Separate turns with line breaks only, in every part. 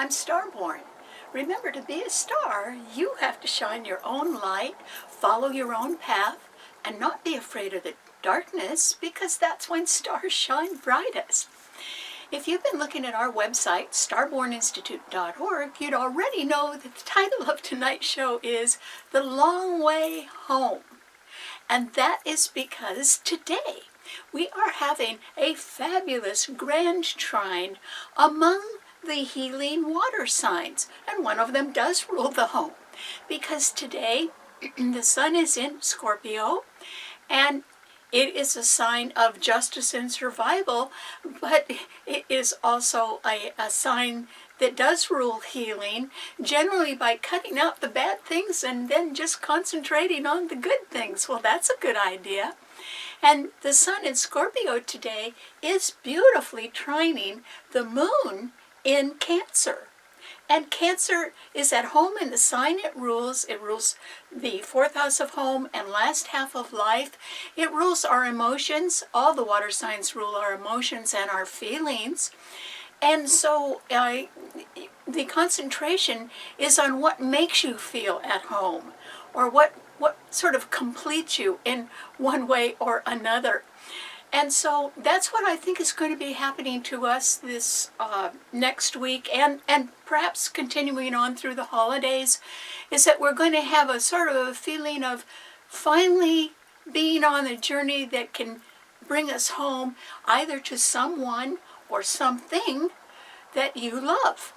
I'm Starborn. Remember, to be a star, you have to shine your own light, follow your own path, and not be afraid of the darkness, because that's when stars shine brightest. If you've been looking at our website, starborninstitute.org, you'd already know that the title of tonight's show is The Long Way Home. And that is because today we are having a fabulous grand trine among the healing water signs. And one of them does rule the home, because today the sun is in Scorpio, and it is a sign of justice and survival, but it is also a sign that does rule healing, generally by cutting out the bad things and then just concentrating on the good things. Well, that's a good idea. And the sun in Scorpio today is beautifully trining the moon in Cancer. And Cancer is at home in the sign it rules. It rules the fourth house of home and last half of life. It rules our emotions. All the water signs rule our emotions and our feelings. And so the concentration is on what makes you feel at home, or what sort of completes you in one way or another. And so that's what I think is going to be happening to us this next week, and perhaps continuing on through the holidays, is that we're going to have a sort of a feeling of finally being on a journey that can bring us home, either to someone or something that you love.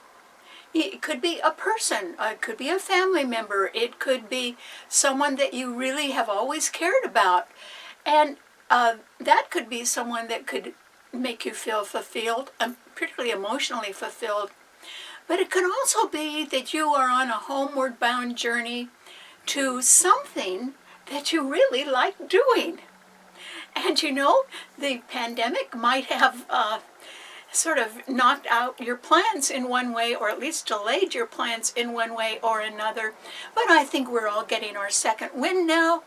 It could be a person, it could be a family member, it could be someone that you really have always cared about. And that could be someone that could make you feel fulfilled, particularly emotionally fulfilled. But it could also be that you are on a homeward bound journey to something that you really like doing. And you know, the pandemic might have sort of knocked out your plans in one way, or at least delayed your plans in one way or another. But I think we're all getting our second wind now,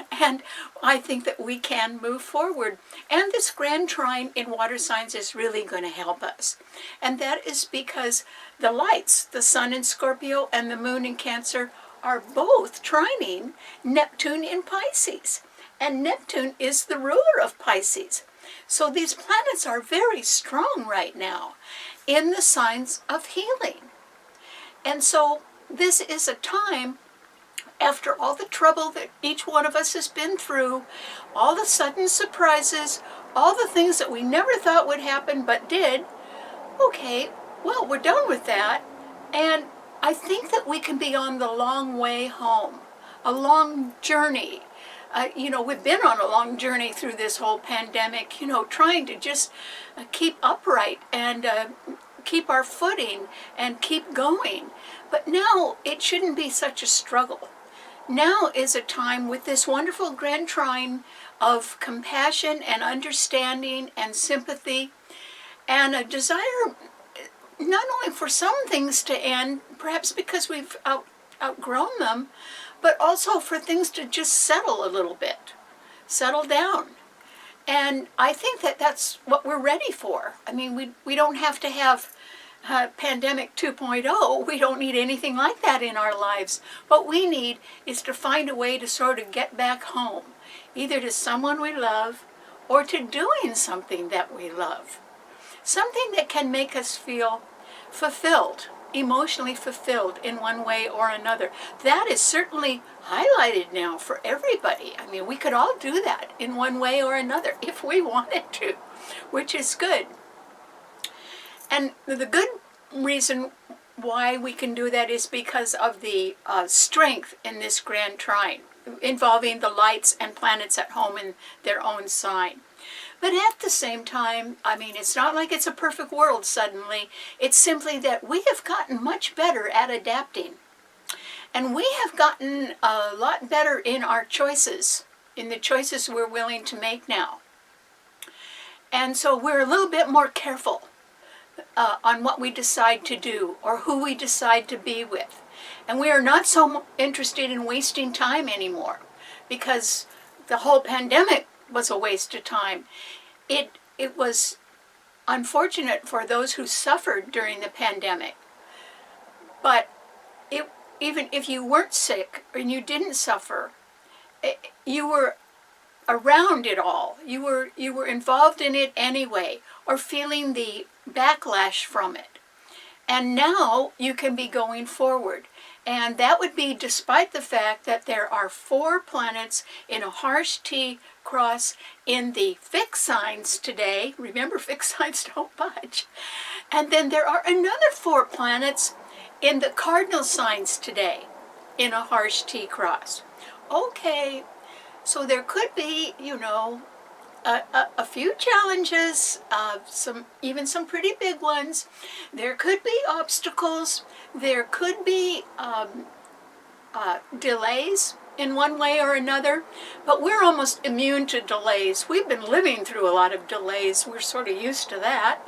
and I think that we can move forward. And this grand trine in water signs is really going to help us. And that is because the lights, the sun in Scorpio and the moon in Cancer, are both trining Neptune in Pisces. And Neptune is the ruler of Pisces. So these planets are very strong right now in the signs of healing. And so this is a time, after all the trouble that each one of us has been through, all the sudden surprises, all the things that we never thought would happen but did, okay, well, we're done with that. And I think that we can be on the long way home, a long journey. We've been on a long journey through this whole pandemic, trying to just keep upright and keep our footing and keep going. But now it shouldn't be such a struggle. Now is a time with this wonderful grand trine of compassion and understanding and sympathy, and a desire not only for some things to end, perhaps because we've outgrown them, but also for things to just settle a little bit, settle down. And I think that that's what we're ready for. I mean, we don't have to have pandemic 2.0. We don't need anything like that in our lives. What we need is to find a way to sort of get back home, either to someone we love or to doing something that we love. Something that can make us feel fulfilled, emotionally fulfilled in one way or another. That is certainly highlighted now for everybody. I mean, we could all do that in one way or another if we wanted to, which is good. And the good reason why we can do that is because of the strength in this grand trine, involving the lights and planets at home in their own sign. But at the same time, I mean, it's not like it's a perfect world suddenly. It's simply that we have gotten much better at adapting. And we have gotten a lot better in our choices, in the choices we're willing to make now. And so we're a little bit more careful on what we decide to do or who we decide to be with. And we are not so interested in wasting time anymore, because the whole pandemic was a waste of time. It was unfortunate for those who suffered during the pandemic, But even if you weren't sick and you didn't suffer, you were around it all. You were involved in it anyway, or feeling the backlash from it. And now you can be going forward. And that would be despite the fact that there are 4 planets in a harsh T cross in the fixed signs today. Remember, fixed signs don't budge. And then there are another 4 planets in the cardinal signs today in a harsh T cross. Okay, so there could be, a few challenges, even some pretty big ones. There could be obstacles. There could be delays in one way or another, but we're almost immune to delays. We've been living through a lot of delays. We're sort of used to that.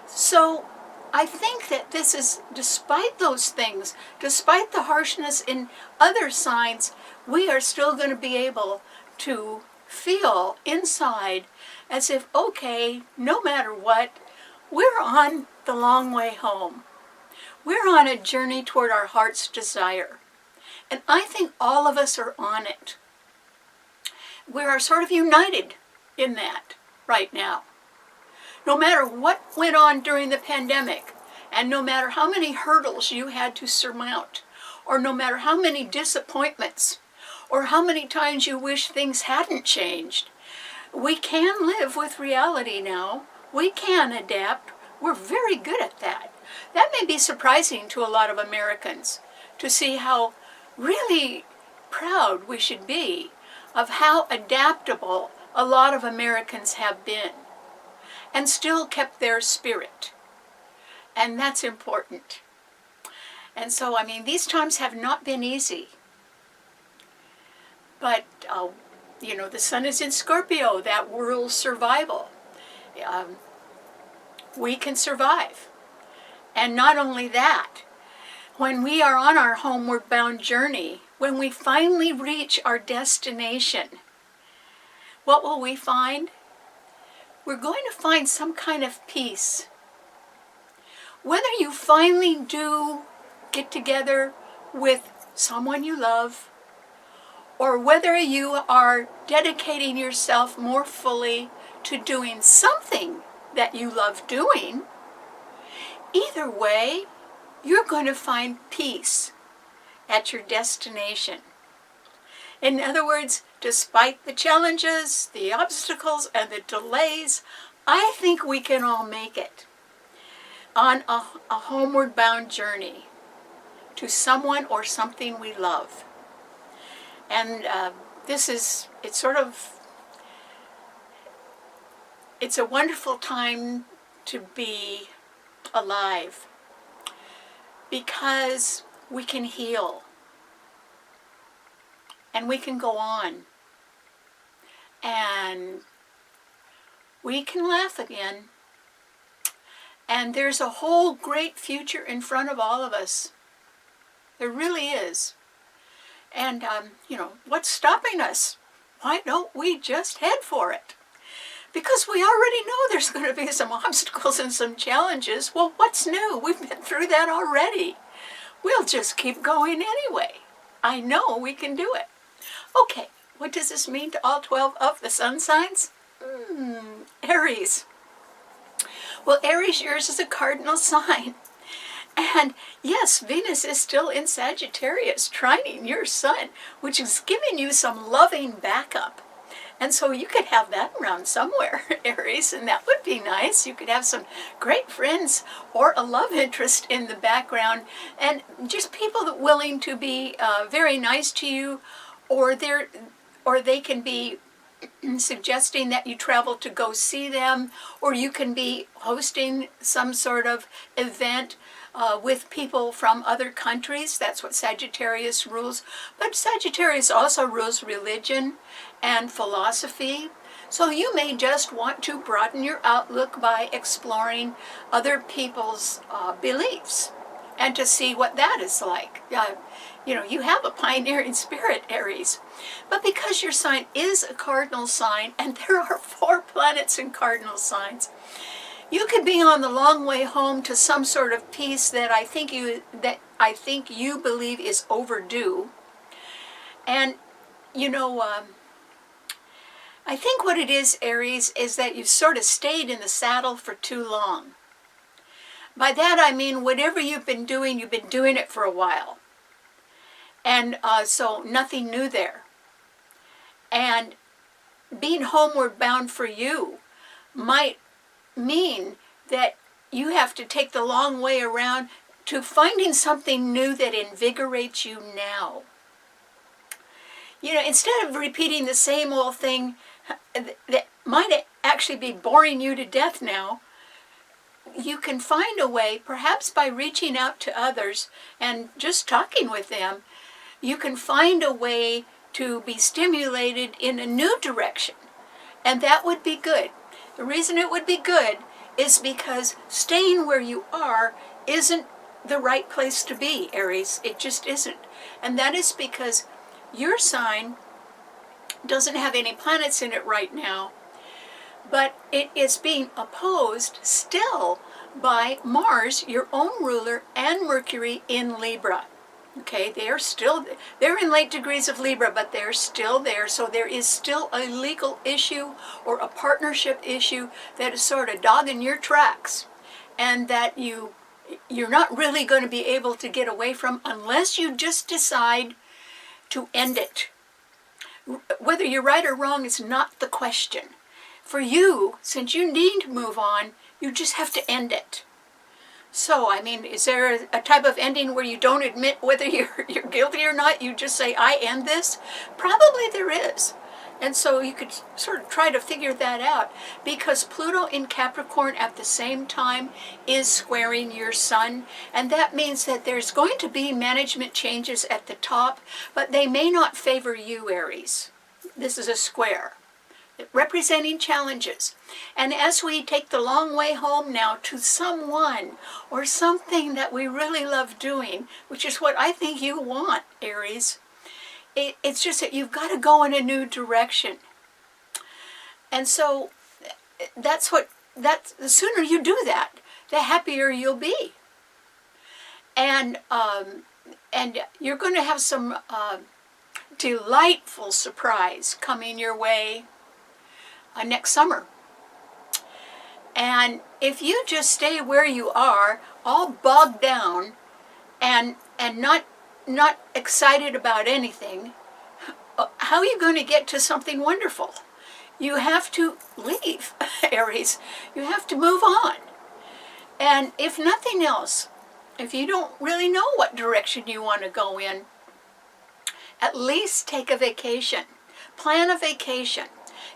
So I think that this is, despite those things, despite the harshness in other signs, we are still going to be able to feel inside as if, okay, no matter what, we're on the long way home. We're on a journey toward our heart's desire. And I think all of us are on it. We are sort of united in that right now. No matter what went on during the pandemic, and no matter how many hurdles you had to surmount, or no matter how many disappointments, or how many times you wish things hadn't changed, we can live with reality now. We can adapt. We're very good at that. That may be surprising to a lot of Americans, to see how really proud we should be of how adaptable a lot of Americans have been, and still kept their spirit. And that's important. And so, these times have not been easy. But, the sun is in Scorpio, that world's survival. We can survive. And not only that, when we are on our homeward bound journey, when we finally reach our destination, what will we find? We're going to find some kind of peace. Whether you finally do get together with someone you love, or whether you are dedicating yourself more fully to doing something that you love doing, either way, you're going to find peace at your destination. In other words, despite the challenges, the obstacles, and the delays, I think we can all make it on a homeward bound journey to someone or something we love. And it's a wonderful time to be alive, because we can heal and we can go on and we can laugh again. And there's a whole great future in front of all of us. There really is. And, what's stopping us? Why don't we just head for it? Because we already know there's going to be some obstacles and some challenges. Well, what's new? We've been through that already. We'll just keep going anyway. I know we can do it. Okay, what does this mean to all 12 of the sun signs? Aries. Well, Aries, yours is a cardinal sign. And yes, Venus is still in Sagittarius, trining your sun, which is giving you some loving backup. And so you could have that around somewhere, Aries, and that would be nice. You could have some great friends or a love interest in the background, and just people that willing to be very nice to you, or they can be suggesting that you travel to go see them, or you can be hosting some sort of event with people from other countries. That's what Sagittarius rules. But Sagittarius also rules religion and philosophy. So you may just want to broaden your outlook by exploring other people's beliefs and to see what that is like. You have a pioneering spirit, Aries. But because your sign is a cardinal sign, and there are 4 planets in cardinal signs, You could be on the long way home to some sort of peace that I think you believe is overdue. And you know, I think what it is, Aries, is that you've sort of stayed in the saddle for too long. By that I mean whatever you've been doing it for a while. And so nothing new there. And being homeward bound for you might mean that you have to take the long way around to finding something new that invigorates you now. You know, instead of repeating the same old thing that might actually be boring you to death now, you can find a way, perhaps by reaching out to others and just talking with them, you can find a way to be stimulated in a new direction. And that would be good. The reason it would be good is because staying where you are isn't the right place to be, Aries. It just isn't. And that is because your sign doesn't have any planets in it right now, but it is being opposed still by Mars, your own ruler, and Mercury in Libra. Okay, they're in late degrees of Libra, but they're still there. So there is still a legal issue or a partnership issue that is sort of dogging your tracks, and that you're not really going to be able to get away from unless you just decide to end it. Whether you're right or wrong is not the question. For you, since you need to move on, you just have to end it. So, I mean, is there a type of ending where you don't admit whether you're guilty or not? You just say, I end this? Probably there is. And so you could sort of try to figure that out, because Pluto in Capricorn at the same time is squaring your sun. And that means that there's going to be management changes at the top, but they may not favor you, Aries. This is a square representing challenges. And as we take the long way home now to someone or something that we really love doing, which is what I think you want, Aries, it's just that you've got to go in a new direction. And so the sooner you do that, the happier you'll be. And you're going to have some delightful surprise coming your way next summer. And if you just stay where you are, all bogged down and not excited about anything, how are you going to get to something wonderful? You have to leave, Aries. You have to move on. And if nothing else, if you don't really know what direction you want to go in, at least take a vacation. Plan a vacation.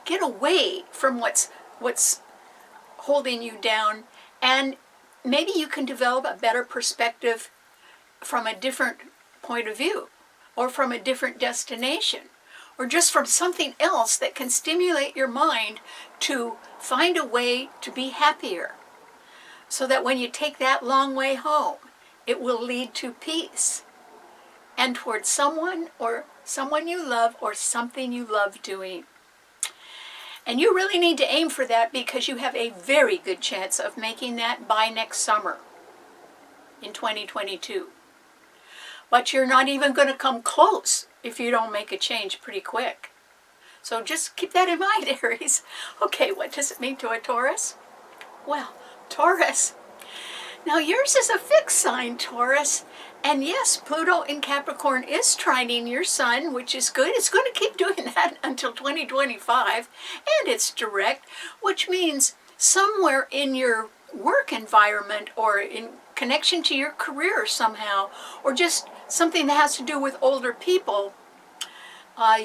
Get away from what's holding you down, and maybe you can develop a better perspective from a different point of view, or from a different destination, or just from something else that can stimulate your mind to find a way to be happier, so that when you take that long way home, it will lead to peace and towards someone you love or something you love doing. And you really need to aim for that, because you have a very good chance of making that by next summer in 2022. But you're not even going to come close if you don't make a change pretty quick. So just keep that in mind, Aries. Okay, what does it mean to a Taurus? Well, Taurus. Now yours is a fixed sign, Taurus. And yes, Pluto in Capricorn is trining your sun, which is good. It's going to keep doing that until 2025. And it's direct, which means somewhere in your work environment or in connection to your career somehow, or just something that has to do with older people,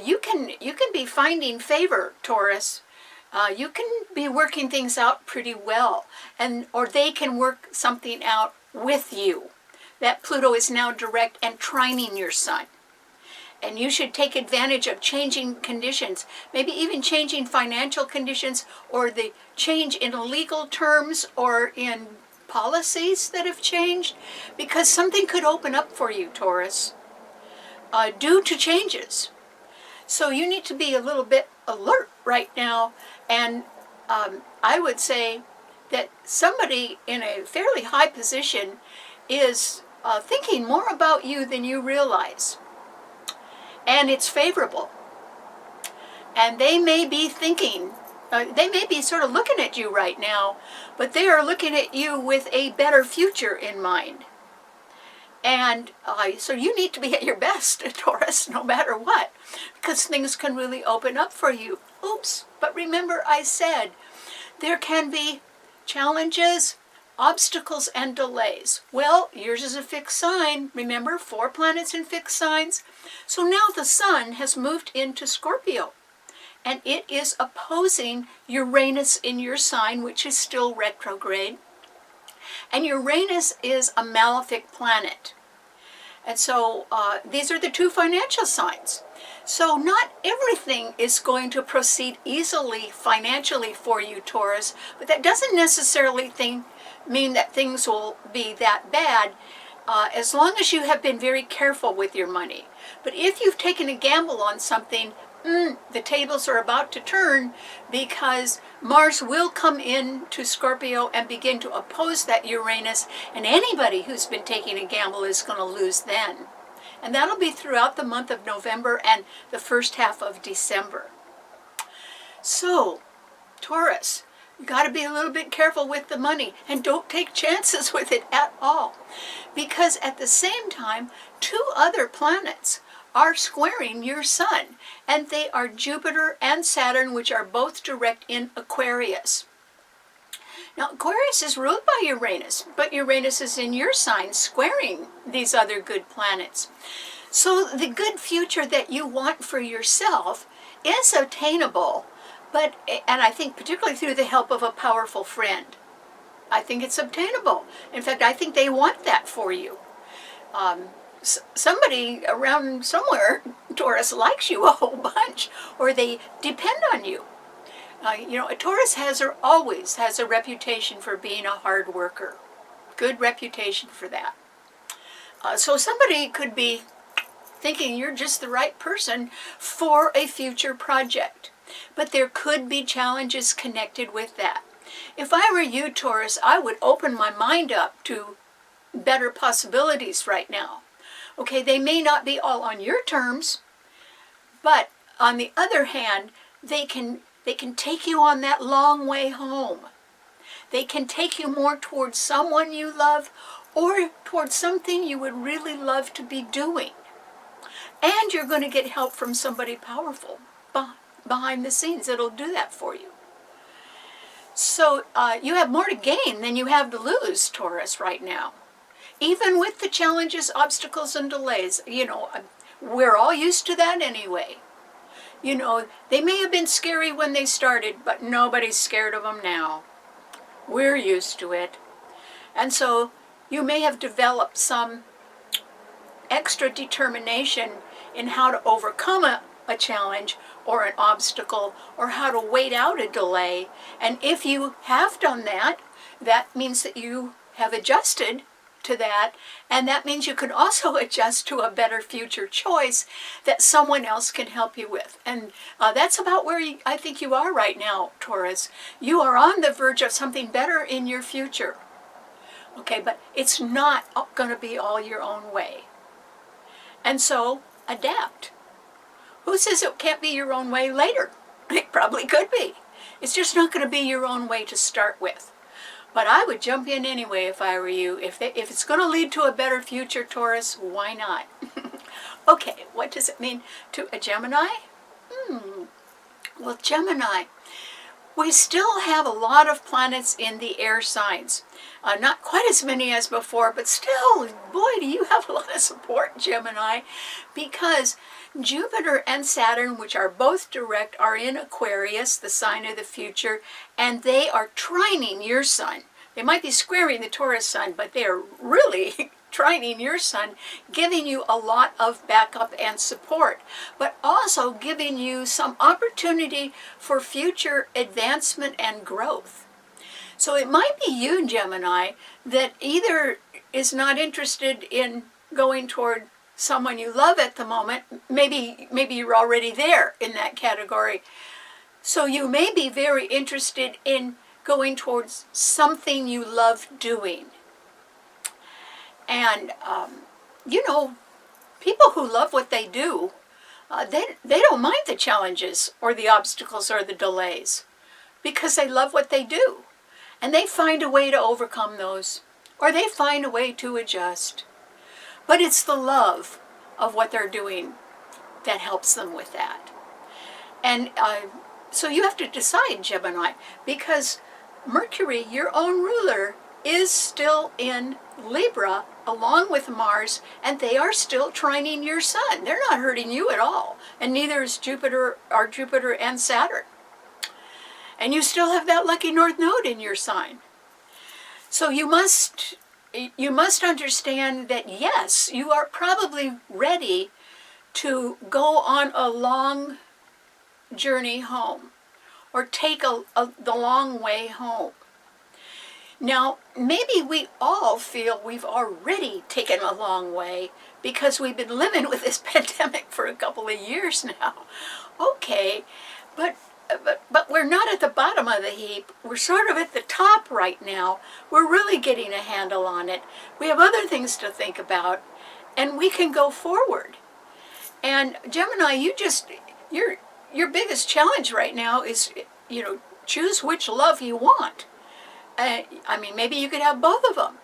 you can be finding favor, Taurus. You can be working things out pretty well, or they can work something out with you. That Pluto is now direct and trining your sun. And you should take advantage of changing conditions, maybe even changing financial conditions, or the change in legal terms or in policies that have changed, because something could open up for you, Taurus, due to changes. So you need to be a little bit alert right now, and I would say that somebody in a fairly high position is thinking more about you than you realize. And it's favorable. And they may be thinking, they may be sort of looking at you right now, but they are looking at you with a better future in mind. And so you need to be at your best, Taurus, no matter what, because things can really open up for you. Oops, but remember I said there can be challenges, obstacles, and delays. Well, yours is a fixed sign. Remember, 4 planets in fixed signs. So now the sun has moved into Scorpio, and it is opposing Uranus in your sign, which is still retrograde. And Uranus is a malefic planet. And so these are the 2 financial signs. So not everything is going to proceed easily financially for you, Taurus, but that doesn't necessarily mean that things will be that bad as long as you have been very careful with your money. But if you've taken a gamble on something, the tables are about to turn, because Mars will come into Scorpio and begin to oppose that Uranus, and anybody who's been taking a gamble is going to lose then. And that'll be throughout the month of November and the first half of December. So, Taurus, you got to be a little bit careful with the money, and don't take chances with it at all, because at the same time 2 other planets are squaring your sun, and they are Jupiter and Saturn, which are both direct in Aquarius. Now, Aquarius is ruled by Uranus, but Uranus is in your sign, squaring these other good planets. So the good future that you want for yourself is attainable, and I think particularly through the help of a powerful friend. I think it's obtainable. In fact, I think they want that for you. Somebody around somewhere, Taurus, likes you a whole bunch, or they depend on you. A Taurus always has a reputation for being a hard worker. Good reputation for that. So somebody could be thinking you're just the right person for a future project. But there could be challenges connected with that. If I were you, Taurus, I would open my mind up to better possibilities right now. Okay, they may not be all on your terms, but on the other hand, they can take you on that long way home. They can take you more towards someone you love, or towards something you would really love to be doing. And you're going to get help from somebody powerful behind the scenes that'll do that for you. So you have more to gain than you have to lose, Taurus, right now. Even with the challenges, obstacles, and delays, we're all used to that anyway. They may have been scary when they started, but nobody's scared of them now. We're used to it. And so you may have developed some extra determination in how to overcome a challenge or an obstacle, or how to wait out a delay. And if you have done that, that means that you have adjusted to that, and that means you can also adjust to a better future choice that someone else can help you with. And that's about where I think you are right now, Taurus. You are on the verge of something better in your future. Okay, but it's not going to be all your own way. And so, adapt. Who says it can't be your own way later? It probably could be. It's just not going to be your own way to start with. But I would jump in anyway if I were you. If it's going to lead to a better future, Taurus, why not? Okay, what does it mean to a Gemini? Well, Gemini, we still have a lot of planets in the air signs. Not quite as many as before, but still, boy, do you have a lot of support, Gemini, because Jupiter and Saturn, which are both direct, are in Aquarius, the sign of the future, and they are trining your sun. They might be squaring the Taurus sun, but they are really trining your sun, giving you a lot of backup and support, but also giving you some opportunity for future advancement and growth. So it might be you, Gemini, that either is not interested in going toward someone you love at the moment. Maybe you're already there in that category. So you may be very interested in going towards something you love doing. And, you know, people who love what they do, they don't mind the challenges or the obstacles or the delays because they love what they do. And they find a way to overcome those, or they find a way to adjust. But it's the love of what they're doing that helps them with that. And so you have to decide, Gemini, because Mercury, your own ruler, is still in Libra along with Mars, and they are still trining your sun. They're not hurting you at all, and neither is Jupiter and Saturn. And you still have that lucky North Node in your sign. So you must understand that, yes, you are probably ready to go on a long journey home, or take the long way home. Now, maybe we all feel we've already taken a long way because we've been living with this pandemic for a couple of years now. Okay, but we're not at the bottom of the heap. We're sort of at the top right now. We're really getting a handle on it. We have other things to think about, and we can go forward. And Gemini, your biggest challenge right now is, choose which love you want. I mean, maybe you could have both of them.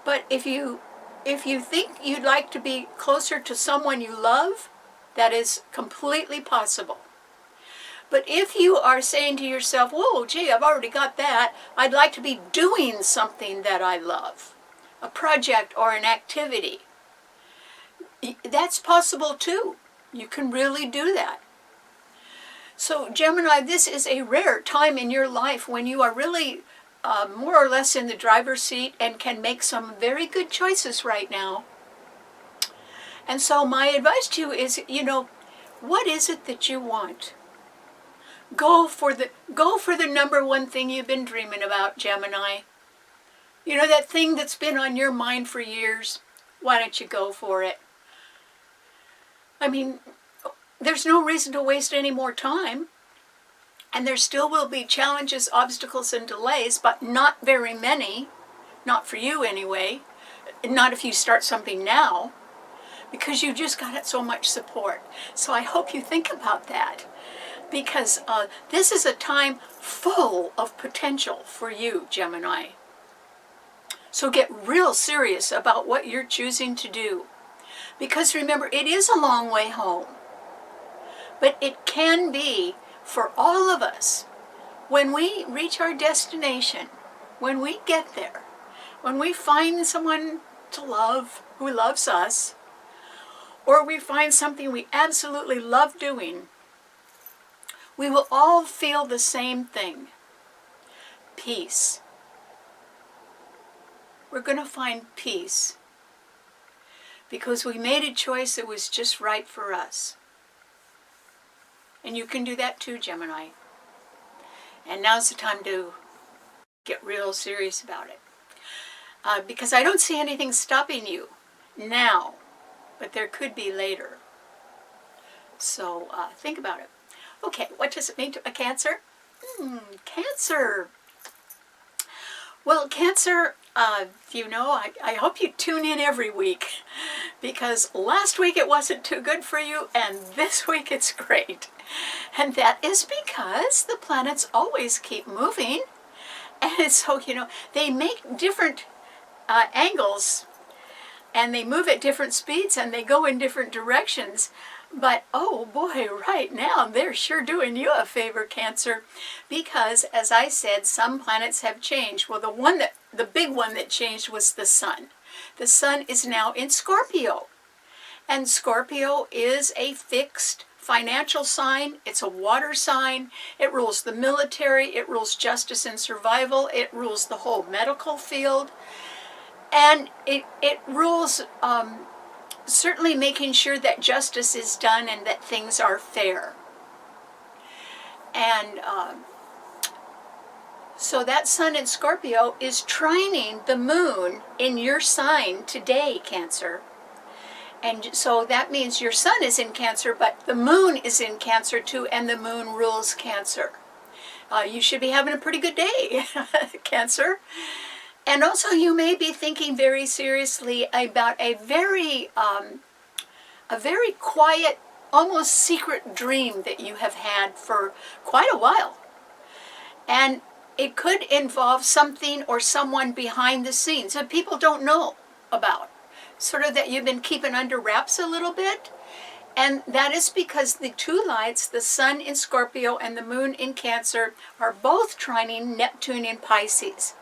But if you think you'd like to be closer to someone you love, that is completely possible. But if you are saying to yourself, whoa, gee, I've already got that, I'd like to be doing something that I love, a project or an activity, that's possible too. You can really do that. So Gemini, this is a rare time in your life when you are really more or less in the driver's seat and can make some very good choices right now. And so my advice to you is, what is it that you want? Go for the number one thing you've been dreaming about, Gemini. That thing that's been on your mind for years. Why don't you go for it? I mean, there's no reason to waste any more time. And there still will be challenges, obstacles, and delays, but not very many. Not for you anyway. Not if you start something now, because you just got so much support. So I hope you think about that, because this is a time full of potential for you, Gemini. So get real serious about what you're choosing to do. Because remember, it is a long way home. But it can be for all of us, when we reach our destination, when we get there, when we find someone to love who loves us, or we find something we absolutely love doing, we will all feel the same thing: peace. We're going to find peace because we made a choice that was just right for us. And you can do that too, Gemini. And now's the time to get real serious about it. Because I don't see anything stopping you now, but there could be later. So think about it. Okay, what does it mean to a Cancer? Cancer. Well, Cancer, I hope you tune in every week, because last week it wasn't too good for you, and this week it's great. And that is because the planets always keep moving, and so, they make different angles, and they move at different speeds, and they go in different directions. But, oh boy, right now, they're sure doing you a favor, Cancer, because, as I said, some planets have changed. Well, the big one that changed was the Sun. The Sun is now in Scorpio, and Scorpio is a fixed financial sign. It's a water sign. It rules the military. It rules justice and survival. It rules the whole medical field. And it rules certainly making sure that justice is done and that things are fair. And so that Sun in Scorpio is trining the moon in your sign today, Cancer. And so that means your Sun is in Cancer, but the moon is in Cancer too, and the moon rules Cancer. You should be having a pretty good day, Cancer. And also you may be thinking very seriously about a very quiet, almost secret dream that you have had for quite a while. And it could involve something or someone behind the scenes that people don't know about, sort of that you've been keeping under wraps a little bit. And that is because the two lights, the sun in Scorpio and the moon in Cancer, are both trining Neptune in Pisces.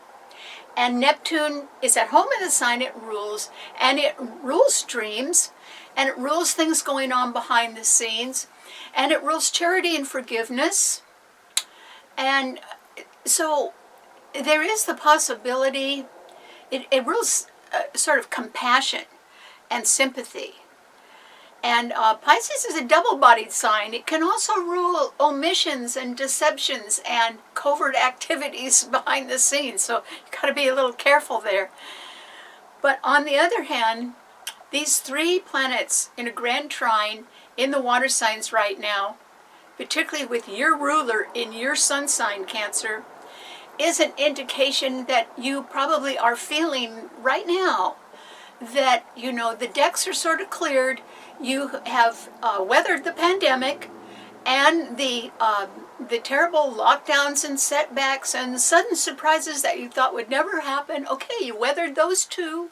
And Neptune is at home in the sign it rules, and it rules dreams, and it rules things going on behind the scenes, and it rules charity and forgiveness. And so there is the possibility, it rules sort of compassion and sympathy. And Pisces is a double-bodied sign. It can also rule omissions and deceptions and covert activities behind the scenes. So you got to be a little careful there. But on the other hand, these three planets in a grand trine in the water signs right now, particularly with your ruler in your sun sign, Cancer, is an indication that you probably are feeling right now that, you know, the decks are sort of cleared. You have weathered the pandemic and the terrible lockdowns and setbacks and sudden surprises that you thought would never happen. Okay, you weathered those too.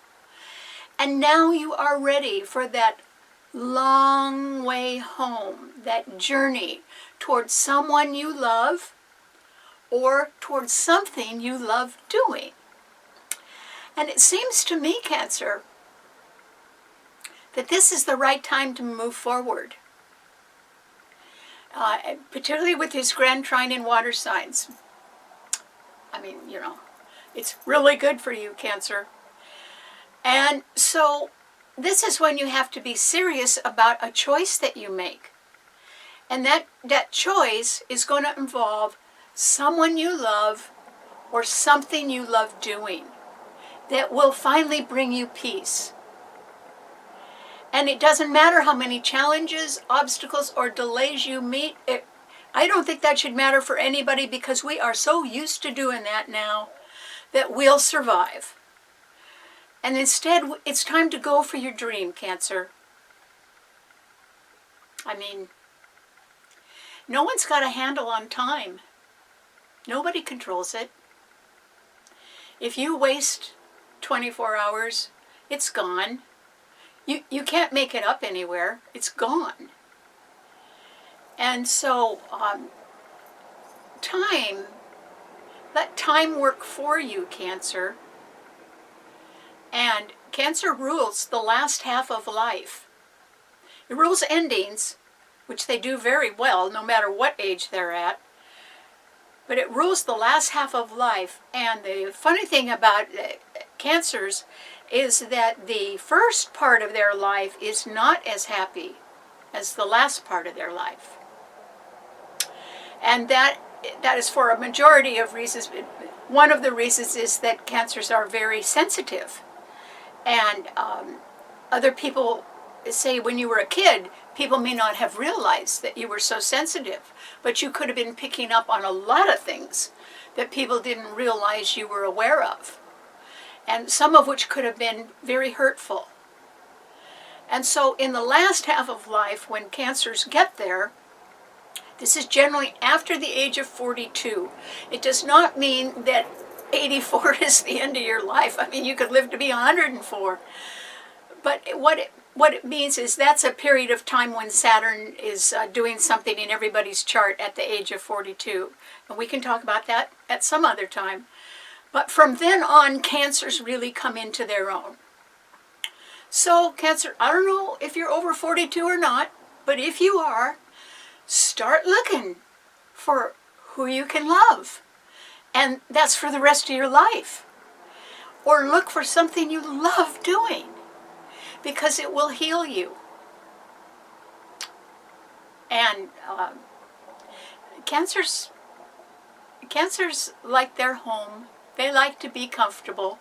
And now you are ready for that long way home, that journey towards someone you love or towards something you love doing. And it seems to me, Cancer, that this is the right time to move forward. Particularly with his grand trine in water signs. I mean, you know, it's really good for you, Cancer. And so this is when you have to be serious about a choice that you make. And that choice is going to involve someone you love or something you love doing that will finally bring you peace. And it doesn't matter how many challenges, obstacles, or delays you meet. I don't think that should matter for anybody because we are so used to doing that now that we'll survive. And instead, it's time to go for your dream, Cancer. I mean, no one's got a handle on time. Nobody controls it. If you waste 24 hours, it's gone. You can't make it up anywhere. It's gone. And so, let time work for you, Cancer. And Cancer rules the last half of life. It rules endings, which they do very well, no matter what age they're at. But it rules the last half of life. And the funny thing about Cancers is that the first part of their life is not as happy as the last part of their life. And that is for a majority of reasons. One of the reasons is that Cancers are very sensitive. And other people say when you were a kid, people may not have realized that you were so sensitive. But you could have been picking up on a lot of things that people didn't realize you were aware of. And some of which could have been very hurtful. And so in the last half of life, when Cancers get there, this is generally after the age of 42. It does not mean that 84 is the end of your life. I mean, you could live to be 104. But what it means is that's a period of time when Saturn is doing something in everybody's chart at the age of 42. And we can talk about that at some other time. But from then on, Cancers really come into their own. So, Cancer, I don't know if you're over 42 or not, but if you are, start looking for who you can love. And that's for the rest of your life. Or look for something you love doing, because it will heal you. And Cancers like their home. They like to be comfortable.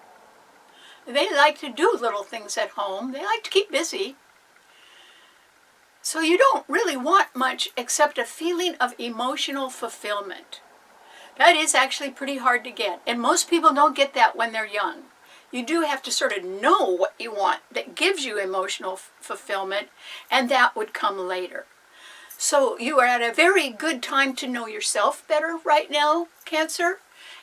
They like to do little things at home. They like to keep busy. So you don't really want much except a feeling of emotional fulfillment. That is actually pretty hard to get. And most people don't get that when they're young. You do have to sort of know what you want that gives you emotional fulfillment, and that would come later. So you are at a very good time to know yourself better right now, Cancer,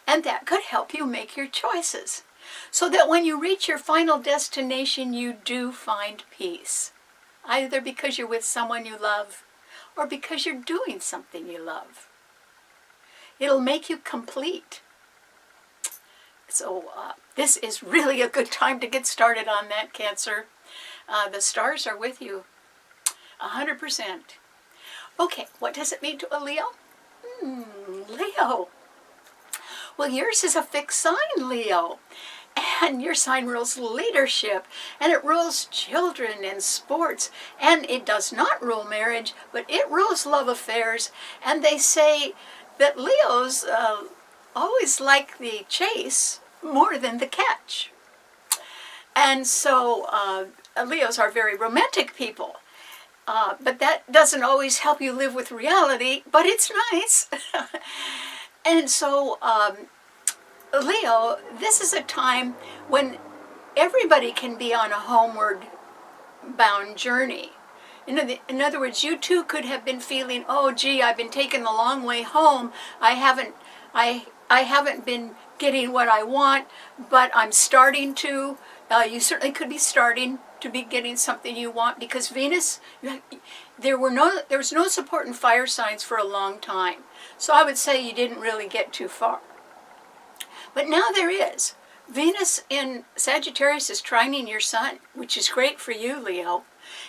and that could help you make your choices, so that when you reach your final destination, you do find peace, either because you're with someone you love or because you're doing something you love. It'll make you complete. So this is really a good time to get started on that, Cancer. The stars are with you 100%. Okay, what does it mean to a Leo? Leo. Well, yours is a fixed sign, Leo. And your sign rules leadership, and it rules children and sports, and it does not rule marriage, but it rules love affairs. And they say that Leos always like the chase more than the catch. And so Leos are very romantic people. But that doesn't always help you live with reality, but it's nice. And so, Leo, this is a time when everybody can be on a homeward bound journey. In other words, you too could have been feeling, oh gee, I've been taken the long way home. I haven't been getting what I want, but I'm starting to. You certainly could be starting to be getting something you want, because Venus, there was no support in fire signs for a long time. So I would say you didn't really get too far. But now there is. Venus in Sagittarius is trining your sun, which is great for you, Leo.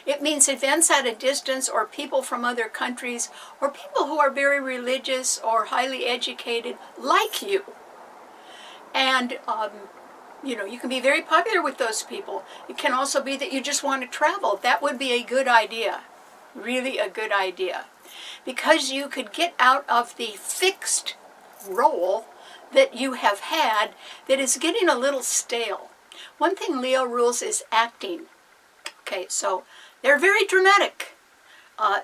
It means events at a distance, or people from other countries, or people who are very religious or highly educated like you. And you can be very popular with those people. It can also be that you just want to travel. That would be a good idea, really a good idea, because you could get out of the fixed role that you have had that is getting a little stale. One thing Leo rules is acting. Okay, so they're very dramatic.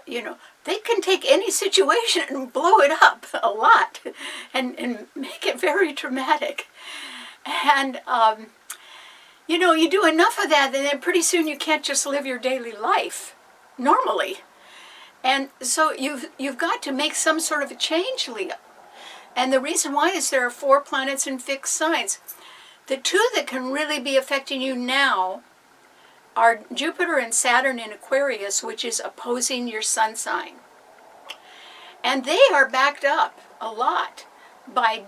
They can take any situation and blow it up a lot and make it very dramatic. And, you do enough of that, and then pretty soon you can't just live your daily life normally. And so you've got to make some sort of a change, Leo. And the reason why is there are 4 planets in fixed signs. The 2 that can really be affecting you now are Jupiter and Saturn in Aquarius, which is opposing your sun sign. And they are backed up a lot by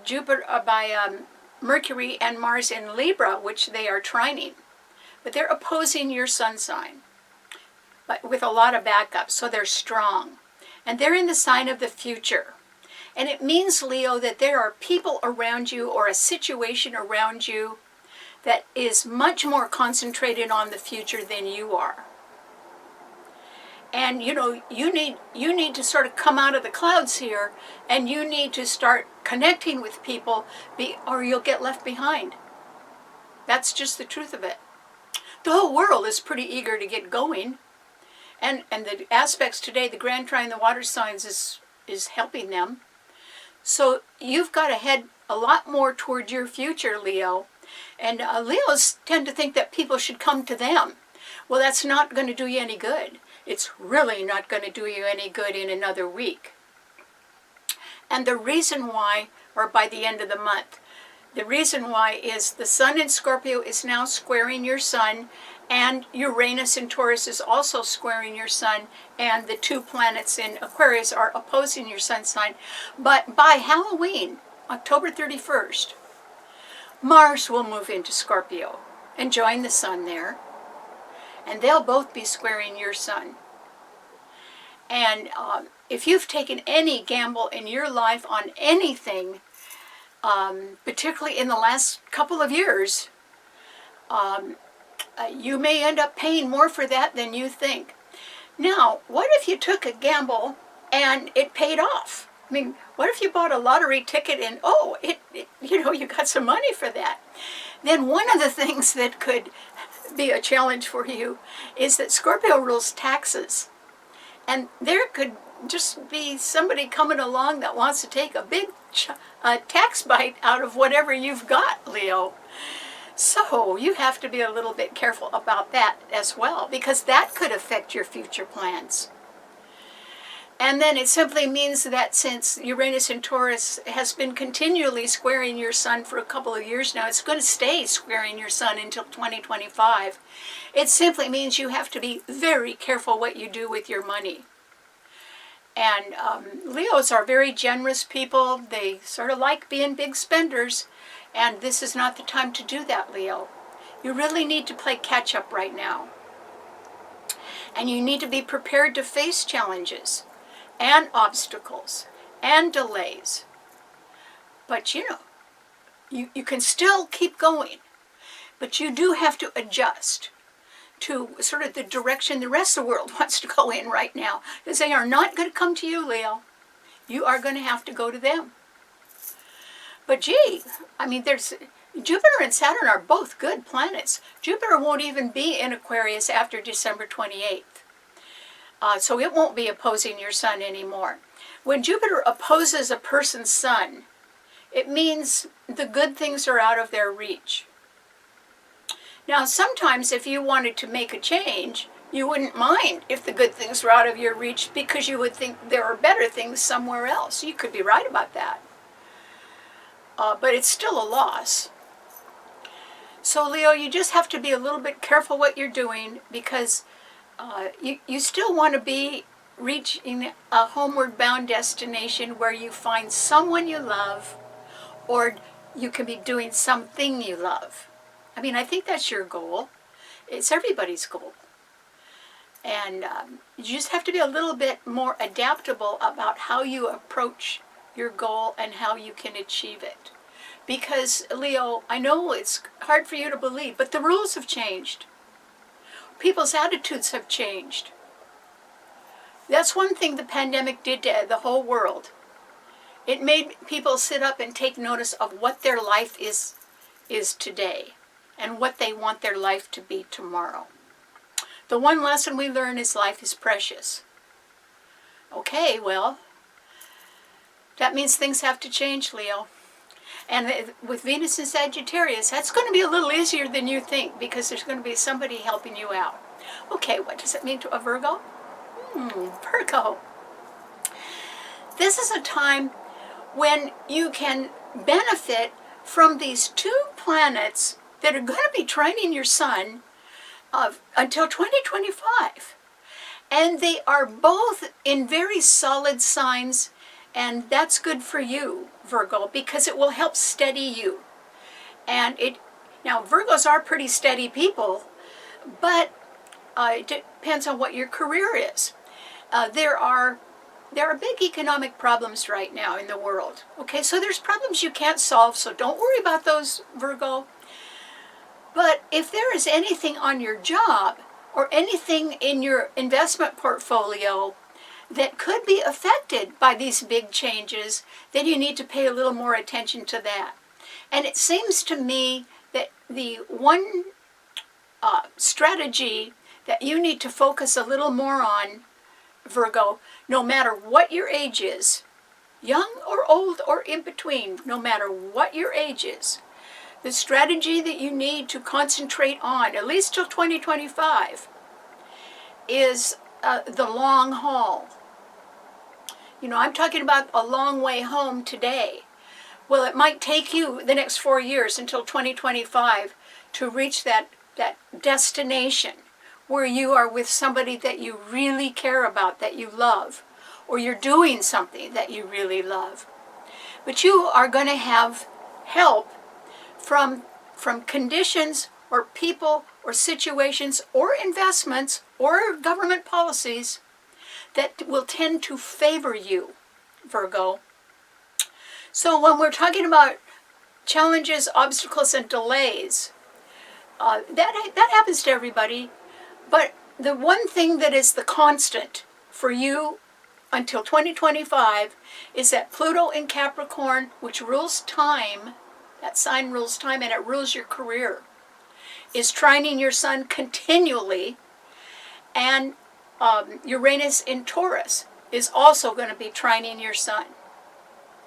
Mercury and Mars in Libra, which they are trining. But they're opposing your sun sign, but with a lot of backup, so they're strong. And they're in the sign of the future. And it means, Leo, that there are people around you or a situation around you that is much more concentrated on the future than you are. And you need to sort of come out of the clouds here, and you need to start connecting with people, or you'll get left behind. That's just the truth of it. The whole world is pretty eager to get going, and the aspects today, the grand trine, the water signs is helping them. So you've got to head a lot more toward your future, Leo. And Leos tend to think that people should come to them. Well, that's not going to do you any good. It's really not going to do you any good in another week. And the reason why, or by the end of the month, the reason why is the sun in Scorpio is now squaring your sun, and Uranus in Taurus is also squaring your sun, and the 2 planets in Aquarius are opposing your sun sign. But by Halloween, October 31st, Mars will move into Scorpio and join the sun there, and they'll both be squaring your sun. And if you've taken any gamble in your life on anything, particularly in the last couple of years, you may end up paying more for that than you think. Now, what if you took a gamble and it paid off? I mean, what if you bought a lottery ticket and, you got some money for that? Then one of the things that could be a challenge for you is that Scorpio rules taxes. And there could just be somebody coming along that wants to take a big tax bite out of whatever you've got, Leo. So you have to be a little bit careful about that as well, because that could affect your future plans. And then it simply means that since Uranus in Taurus has been continually squaring your sun for a couple of years now, it's going to stay squaring your sun until 2025. It simply means you have to be very careful what you do with your money. And Leos are very generous people. They sort of like being big spenders. And this is not the time to do that, Leo. You really need to play catch up right now. And you need to be prepared to face challenges and obstacles and delays. But you know, you can still keep going. But you do have to adjust to sort of the direction the rest of the world wants to go in right now. Because they are not going to come to you, Leo. You are going to have to go to them. But gee, I mean, there's Jupiter and Saturn are both good planets. Jupiter won't even be in Aquarius after December 28th. So it won't be opposing your sun anymore. When Jupiter opposes a person's sun, it means the good things are out of their reach. Now, sometimes if you wanted to make a change, you wouldn't mind if the good things were out of your reach because you would think there are better things somewhere else. You could be right about that. But it's still a loss. So, Leo, you just have to be a little bit careful what you're doing, because you still want to be reaching a homeward bound destination where you find someone you love, or you can be doing something you love. I mean, I think that's your goal. It's everybody's goal. And you just have to be a little bit more adaptable about how you approach your goal and how you can achieve it. Because, Leo, I know it's hard for you to believe, but the rules have changed. People's attitudes have changed. That's one thing the pandemic did to the whole world. It made people sit up and take notice of what their life is today and what they want their life to be tomorrow. The one lesson we learn is life is precious. Okay, well, that means things have to change, Leo. And with Venus in Sagittarius, that's going to be a little easier than you think, because there's going to be somebody helping you out. Okay, what does it mean to a Virgo? Virgo. This is a time when you can benefit from these two planets that are going to be trining your sun until 2025. And they are both in very solid signs, and that's good for you, Virgo, because it will help steady you. And now Virgos are pretty steady people, but it depends on what your career is. There are big economic problems right now in the world. Okay, so there's problems you can't solve, so don't worry about those, Virgo. But if there is anything on your job or anything in your investment portfolio that could be affected by these big changes, then you need to pay a little more attention to that. And it seems to me that the one strategy that you need to focus a little more on, Virgo, no matter what your age is, young or old or in between, no matter what your age is, the strategy that you need to concentrate on, at least till 2025, is the long haul. You know, I'm talking about a long way home today. Well, it might take you the next 4 years until 2025 to reach that destination where you are with somebody that you really care about, that you love, or you're doing something that you really love. But you are going to have help from conditions or people or situations or investments or government policies that will tend to favor you, Virgo. So when we're talking about challenges, obstacles, and delays, that happens to everybody. But the one thing that is the constant for you until 2025 is that Pluto in Capricorn, which rules time, that sign rules time and it rules your career, is trining your sun continually. And Uranus in Taurus is also going to be trining your sun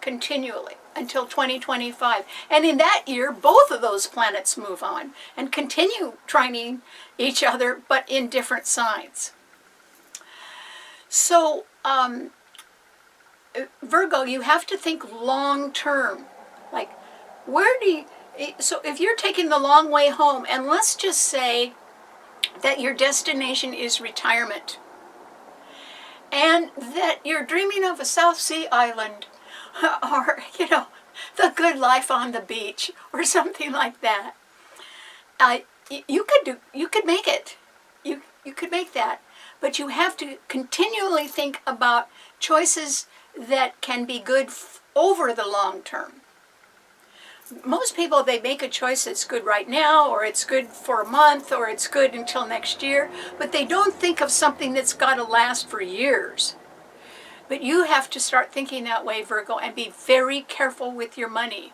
continually. until 2025. And in that year, both of those planets move on and continue trining each other, but in different signs. So, Virgo, you have to think long term. Like, so if you're taking the long way home, and let's just say that your destination is retirement, and that you're dreaming of a South Sea island, or, the good life on the beach, or something like that. You could make it. You could make that. But you have to continually think about choices that can be good over the long term. Most people, they make a choice that's good right now, or it's good for a month, or it's good until next year, but they don't think of something that's got to last for years. But you have to start thinking that way, Virgo, and be very careful with your money.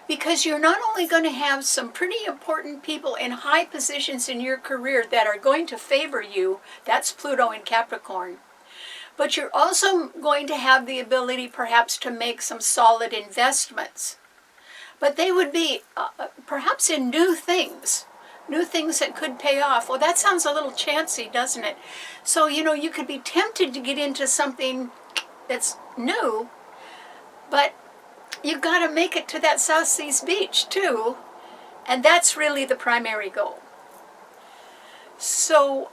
Because you're not only going to have some pretty important people in high positions in your career that are going to favor you, that's Pluto in Capricorn, but you're also going to have the ability perhaps to make some solid investments. But they would be perhaps in new things that could pay off. Well, that sounds a little chancy, doesn't it? So, you could be tempted to get into something that's new, but you've got to make it to that South Seas beach, too. And that's really the primary goal. So,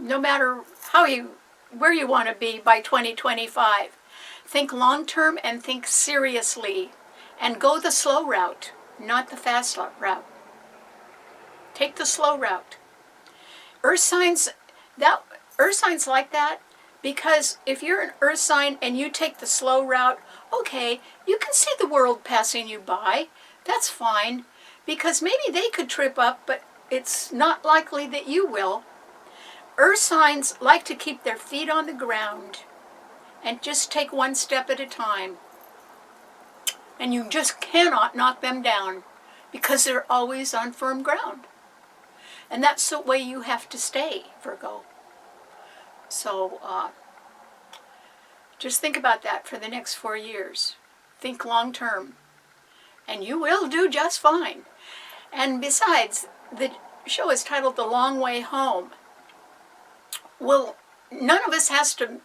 no matter where you want to be by 2025, think long-term and think seriously. And go the slow route, not the fast route. Take the slow route. Earth signs like that, because if you're an earth sign and you take the slow route, okay, you can see the world passing you by. That's fine, because maybe they could trip up, but it's not likely that you will. Earth signs like to keep their feet on the ground and just take one step at a time. And you just cannot knock them down, because they're always on firm ground. And that's the way you have to stay, Virgo. So just think about that for the next 4 years. Think long term. And you will do just fine. And besides, the show is titled The Long Way Home. Well, none of us has to...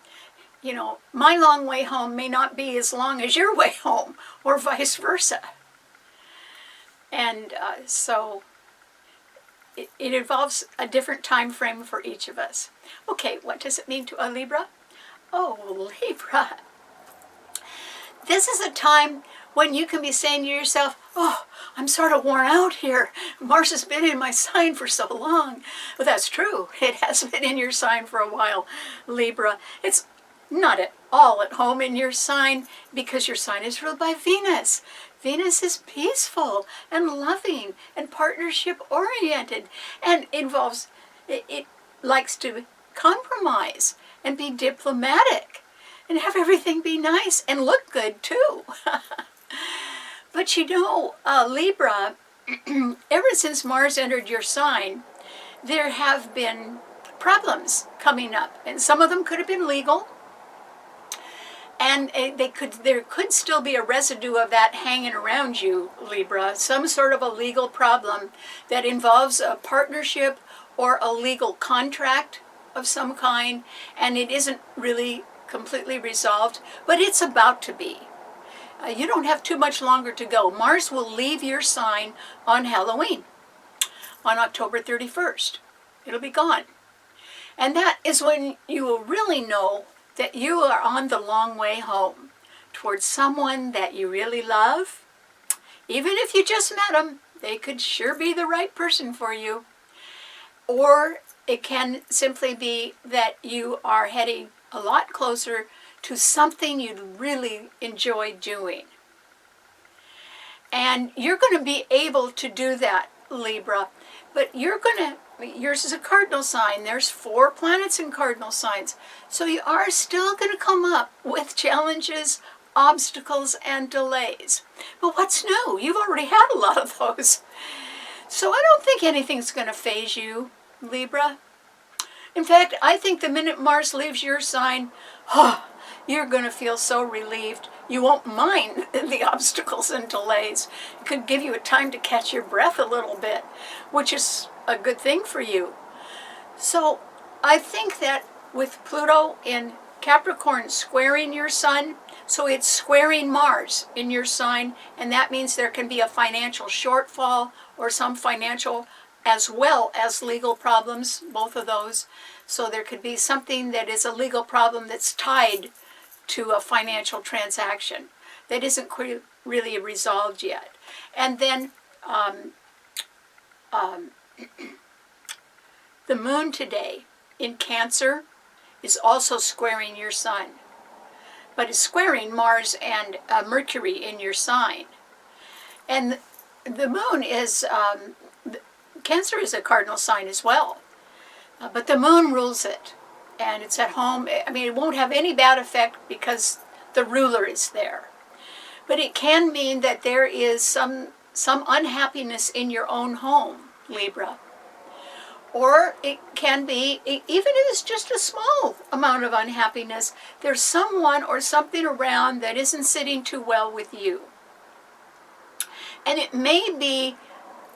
my long way home may not be as long as your way home, or vice versa. And so it involves a different time frame for each of us. Okay, what does it mean to a Libra? Oh, Libra. This is a time when you can be saying to yourself, oh, I'm sort of worn out here. Mars has been in my sign for so long. Well, that's true. It has been in your sign for a while, Libra. It's not at all at home in your sign, because your sign is ruled by Venus. Venus is peaceful and loving and partnership oriented, and it likes to compromise and be diplomatic and have everything be nice and look good too. But Libra, ever since Mars entered your sign, there have been problems coming up, and some of them could have been legal. And there could still be a residue of that hanging around you, Libra, some sort of a legal problem that involves a partnership or a legal contract of some kind, and it isn't really completely resolved, but it's about to be. You don't have too much longer to go. Mars will leave your sign on Halloween, on October 31st. It'll be gone. And that is when you will really know that you are on the long way home towards someone that you really love. Even if you just met them, they could sure be the right person for you. Or it can simply be that you are heading a lot closer to something you'd really enjoy doing. And you're going to be able to do that, Libra. But yours is a cardinal sign. There's 4 planets in cardinal signs. So you are still going to come up with challenges, obstacles, and delays. But what's new? You've already had a lot of those. So I don't think anything's going to faze you, Libra. In fact, I think the minute Mars leaves your sign, you're going to feel so relieved. You won't mind the obstacles and delays. It could give you a time to catch your breath a little bit, which is a good thing for you. So I think that with Pluto in Capricorn squaring your sun, so it's squaring Mars in your sign, and that means there can be a financial shortfall or some financial as well as legal problems, both of those. So there could be something that is a legal problem that's tied to a financial transaction that isn't really resolved yet. And then the moon today in Cancer is also squaring your sun, but it's squaring Mars and Mercury in your sign. And the moon is, Cancer is a cardinal sign as well, but the moon rules it, and it's at home. I mean, it won't have any bad effect because the ruler is there. But it can mean that there is some unhappiness in your own home, Libra. Or it can be, even if it's just a small amount of unhappiness, there's someone or something around that isn't sitting too well with you. And it may be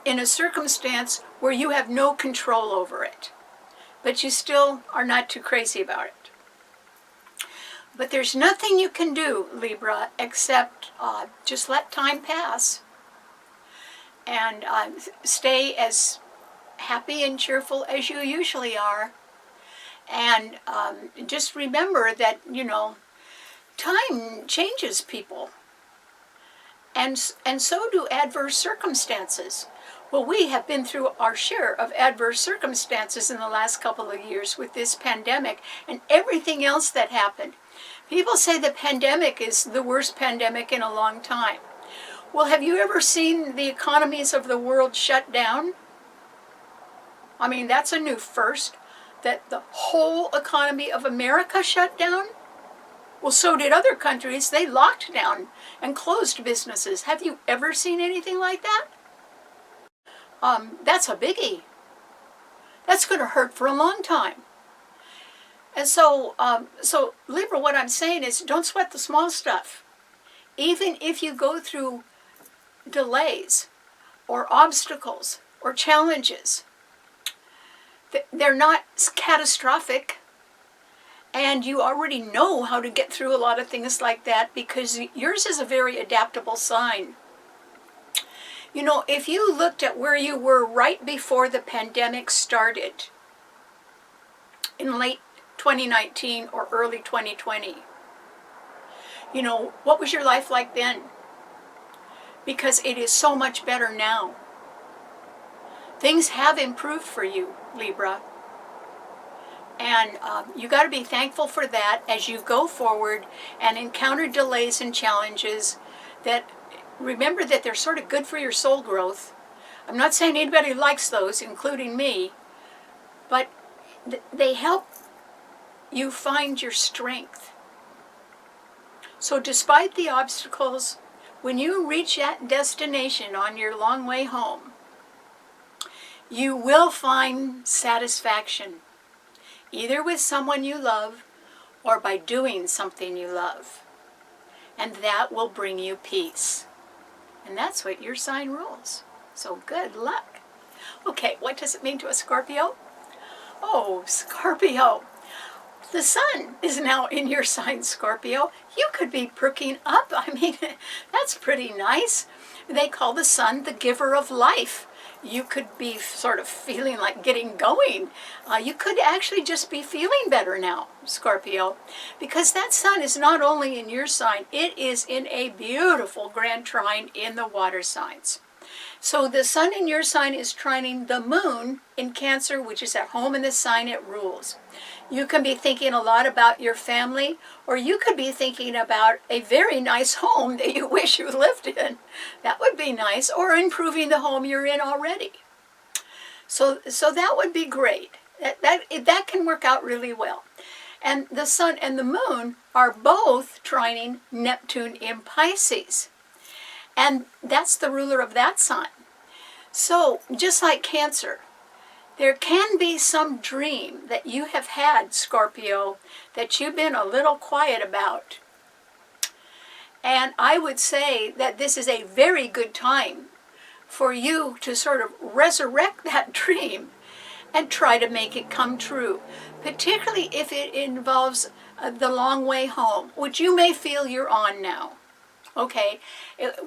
in a circumstance where you have no control over it, but you still are not too crazy about it. But there's nothing you can do, Libra, except just let time pass and stay as happy and cheerful as you usually are. And just remember that, you know, time changes people. And so do adverse circumstances. Well, we have been through our share of adverse circumstances in the last couple of years with this pandemic and everything else that happened. People say the pandemic is the worst pandemic in a long time. Well, have you ever seen the economies of the world shut down? I mean, that's a new first, that the whole economy of America shut down. Well, so did other countries. They locked down and closed businesses. Have you ever seen anything like that? That's a biggie. That's going to hurt for a long time. And so Libra, what I'm saying is don't sweat the small stuff. Even if you go through delays or obstacles or challenges, they're not catastrophic. And you already know how to get through a lot of things like that because yours is a very adaptable sign. You know, if you looked at where you were right before the pandemic started, in late 2019 or early 2020, you know, what was your life like then? Because it is so much better now. Things have improved for you, Libra. And you got to be thankful for that as you go forward and encounter delays and challenges. That remember that they're sort of good for your soul growth. I'm not saying anybody likes those, including me, but they help you find your strength. So despite the obstacles, when you reach that destination on your long way home, you will find satisfaction, either with someone you love or by doing something you love. And that will bring you peace. And that's what your sign rules. So good luck. Okay, what does it mean to a Scorpio? Oh, Scorpio. The sun is now in your sign, Scorpio. You could be perking up. I mean, that's pretty nice. They call the sun the giver of life. You could be sort of feeling like getting going. You could actually just be feeling better now, Scorpio, because that sun is not only in your sign, it is in a beautiful grand trine in the water signs. So the sun in your sign is trining the moon in Cancer, which is at home in the sign it rules. You can be thinking a lot about your family, or you could be thinking about a very nice home that you wish you lived in. That would be nice, or improving the home you're in already. So that would be great. That can work out really well. And the sun and the moon are both trining Neptune in Pisces. And that's the ruler of that sign. So just like Cancer, There can be some dream that you have had, Scorpio, that you've been a little quiet about. And I would say that this is a very good time for you to sort of resurrect that dream and try to make it come true, particularly if it involves the long way home, which you may feel you're on now. Okay,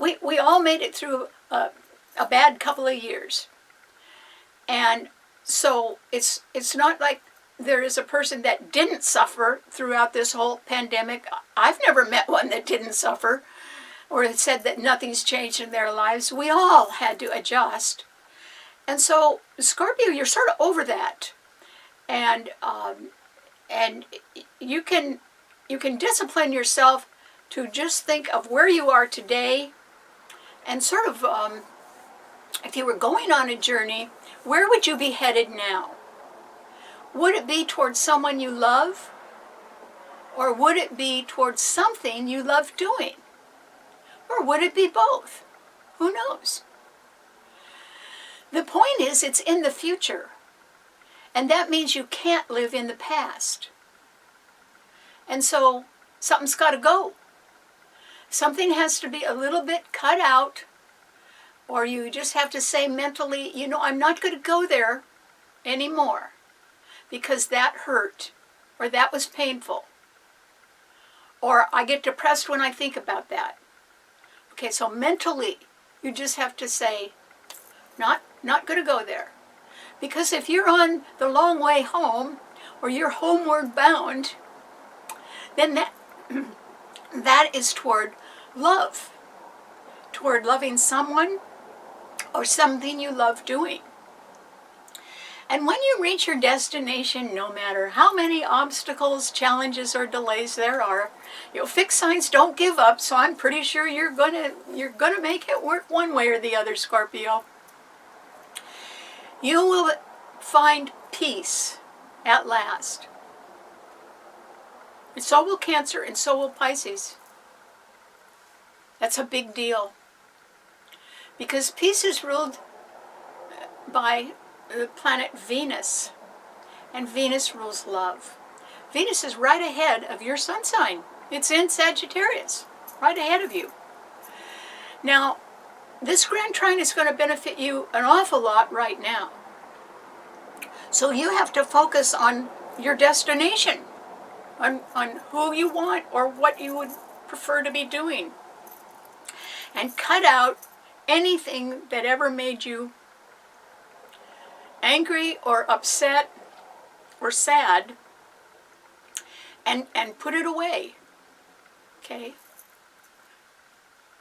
we all made it through a bad couple of years. And so it's not like there is a person that didn't suffer throughout this whole pandemic. I've never met one that didn't suffer or said that nothing's changed in their lives. We all had to adjust. And so, Scorpio, you're sort of over that. And you can discipline yourself to just think of where you are today and sort of, if you were going on a journey, where would you be headed now? Would it be towards someone you love? Or would it be towards something you love doing? Or would it be both? Who knows? The point is, it's in the future. And that means you can't live in the past. And so, something's got to go. Something has to be a little bit cut out, or you just have to say mentally, you know, I'm not going to go there anymore because that hurt, or that was painful, or I get depressed when I think about that. Okay, so mentally, you just have to say, not going to go there. Because if you're on the long way home, or you're homeward bound, then that is toward love, toward loving someone or something you love doing. And when you reach your destination, no matter how many obstacles, challenges, or delays there are, fixed signs don't give up, so I'm pretty sure you're gonna make it work one way or the other, Scorpio. You will find peace at last. And so will Cancer, and so will Pisces. That's a big deal. Because peace is ruled by the planet Venus. And Venus rules love. Venus is right ahead of your sun sign. It's in Sagittarius, right ahead of you. Now, this grand trine is going to benefit you an awful lot right now. So you have to focus on your destination, on who you want or what you would prefer to be doing. And cut out anything that ever made you angry or upset or sad, and put it away. Okay?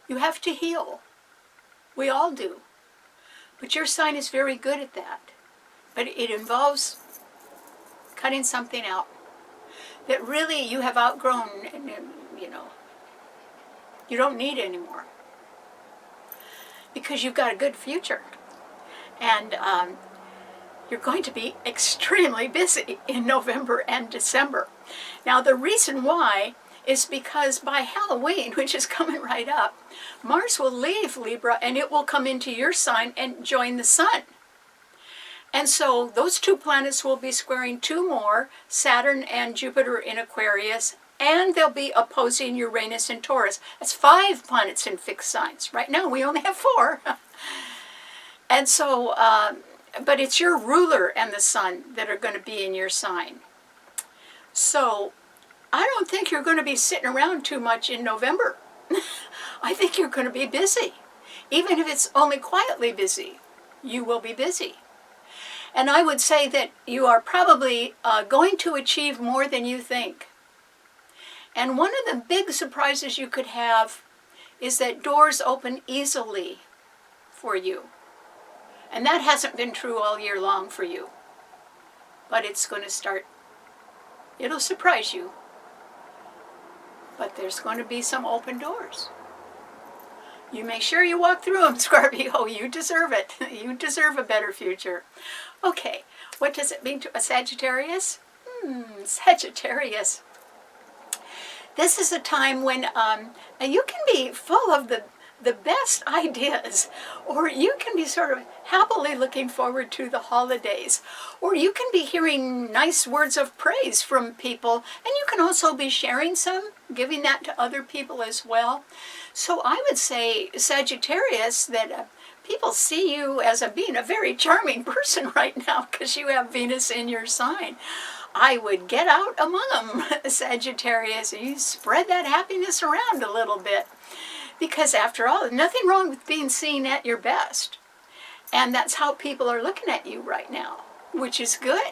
You have to heal. We all do. But your sign is very good at that. But it involves cutting something out that really you have outgrown and you don't need anymore. Because you've got a good future. And you're going to be extremely busy in November and December. Now, the reason why is because by Halloween, which is coming right up, Mars will leave Libra and it will come into your sign and join the sun. And so those two planets will be squaring two more, Saturn and Jupiter in Aquarius, and they'll be opposing Uranus in Taurus. That's 5 planets in fixed signs. Right now we only have 4. And so, but it's your ruler and the sun that are going to be in your sign. So I don't think you're going to be sitting around too much in November. I think you're going to be busy. Even if it's only quietly busy, you will be busy. And I would say that you are probably going to achieve more than you think. And one of the big surprises you could have is that doors open easily for you. And that hasn't been true all year long for you. But it's going to start. It'll surprise you. But there's going to be some open doors. You make sure you walk through them, Scorpio. You deserve it. You deserve a better future. Okay, what does it mean to a Sagittarius? Sagittarius. This is a time when you can be full of the best ideas, or you can be sort of happily looking forward to the holidays, or you can be hearing nice words of praise from people, and you can also be sharing some, giving that to other people as well. So I would say, Sagittarius, that people see you as being a very charming person right now because you have Venus in your sign. I would get out among them, Sagittarius, and you spread that happiness around a little bit. Because after all, there's nothing wrong with being seen at your best. And that's how people are looking at you right now, which is good.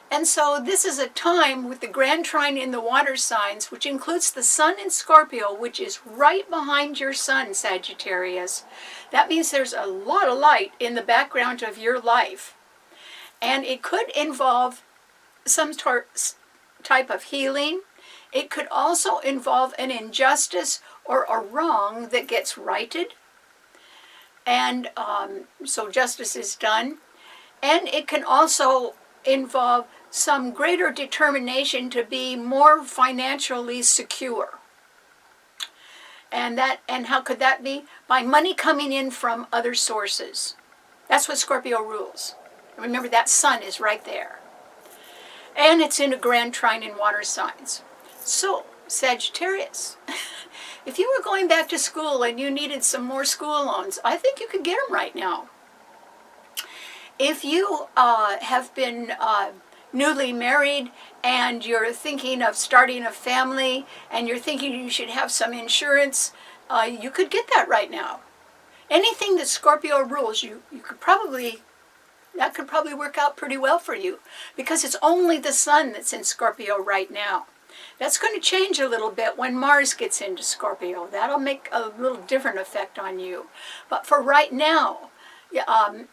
And so this is a time with the grand trine in the water signs, which includes the sun in Scorpio, which is right behind your sun, Sagittarius. That means there's a lot of light in the background of your life. And it could involve some type of healing. It could also involve an injustice or a wrong that gets righted. And so justice is done. And it can also involve some greater determination to be more financially secure. And how could that be? By money coming in from other sources. That's what Scorpio rules. Remember, that sun is right there. And it's in a grand trine in water signs. So, Sagittarius, if you were going back to school and you needed some more school loans, I think you could get them right now. If you have been newly married and you're thinking of starting a family and you're thinking you should have some insurance, you could get that right now. Anything that Scorpio rules, that could probably work out pretty well for you, because it's only the sun that's in Scorpio right now. That's going to change a little bit when Mars gets into Scorpio. That'll make a little different effect on you. But for right now,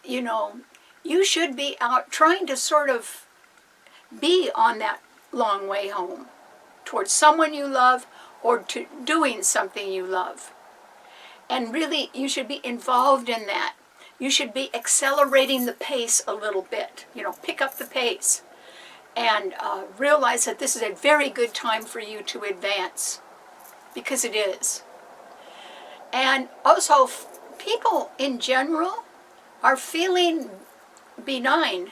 you should be out trying to sort of be on that long way home towards someone you love or to doing something you love. And really, you should be involved in that. You should be accelerating the pace a little bit. Pick up the pace. And realize that this is a very good time for you to advance, because it is. And also, people in general are feeling benign.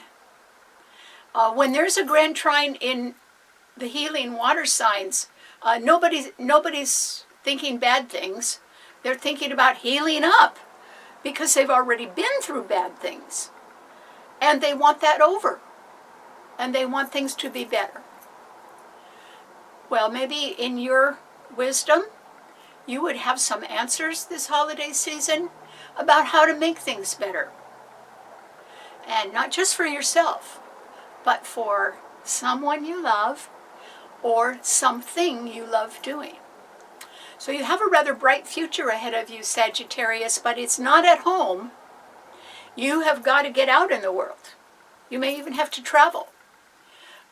When there's a grand trine in the healing water signs, nobody's thinking bad things. They're thinking about healing up, because they've already been through bad things. And they want that over. And they want things to be better. Well, maybe in your wisdom, you would have some answers this holiday season about how to make things better. And not just for yourself, but for someone you love or something you love doing. So you have a rather bright future ahead of you, Sagittarius, but it's not at home. You have got to get out in the world. You may even have to travel.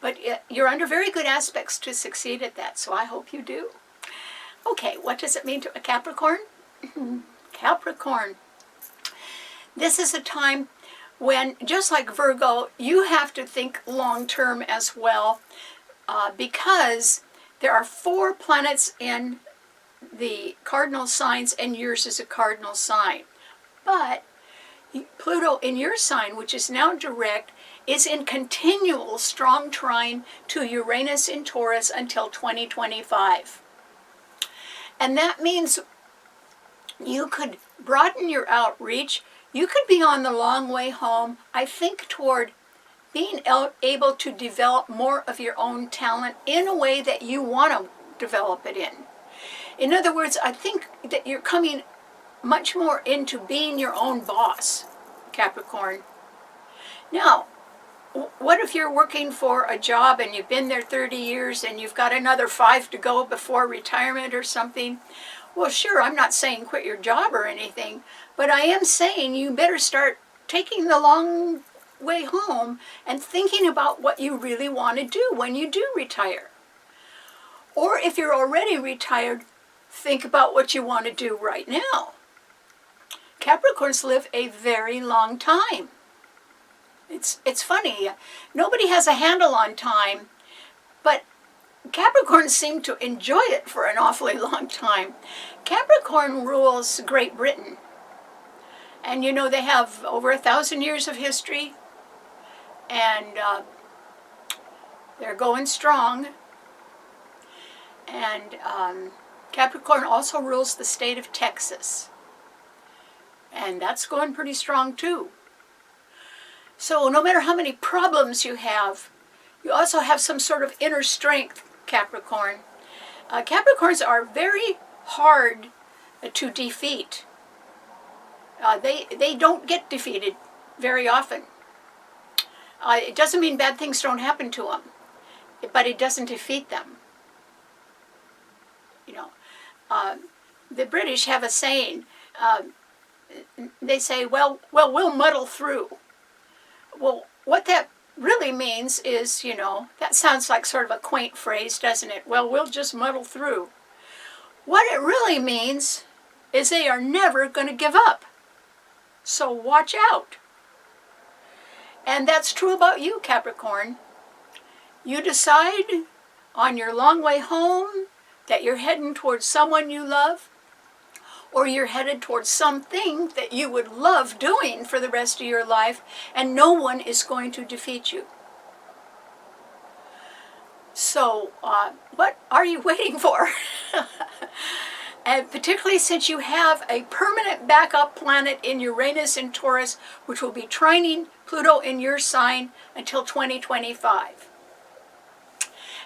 But you're under very good aspects to succeed at that, so I hope you do. Okay, what does it mean to a Capricorn? Capricorn. This is a time when, just like Virgo, you have to think long-term as well, because there are 4 planets in the cardinal signs, and yours is a cardinal sign. But Pluto in your sign, which is now direct, is in continual strong trine to Uranus in Taurus until 2025. And that means you could broaden your outreach. You could be on the long way home, I think, toward being able to develop more of your own talent in a way that you want to develop it in. In other words, I think that you're coming much more into being your own boss, Capricorn. Now, what if you're working for a job and you've been there 30 years and you've got another 5 to go before retirement or something? Well, sure, I'm not saying quit your job or anything, but I am saying you better start taking the long way home and thinking about what you really want to do when you do retire. Or if you're already retired, think about what you want to do right now. Capricorns live a very long time. It's funny. Nobody has a handle on time, but Capricorn seemed to enjoy it for an awfully long time. Capricorn rules Great Britain. And you know, they have over 1,000 years of history. And they're going strong. And Capricorn also rules the state of Texas. And that's going pretty strong too. So no matter how many problems you have, you also have some sort of inner strength, Capricorn. Capricorns are very hard to defeat. They don't get defeated very often. It doesn't mean bad things don't happen to them, but it doesn't defeat them. You know, the British have a saying. They say, well, we'll muddle through. Well, what that really means is, you know, that sounds like sort of a quaint phrase, doesn't it? Well, we'll just muddle through. What it really means is they are never going to give up. So watch out. And that's true about you, Capricorn. You decide on your long way home that you're heading towards someone you love, or you're headed towards something that you would love doing for the rest of your life, and no one is going to defeat you. So, what are you waiting for? And particularly since you have a permanent backup planet in Uranus and Taurus, which will be trining Pluto in your sign until 2025.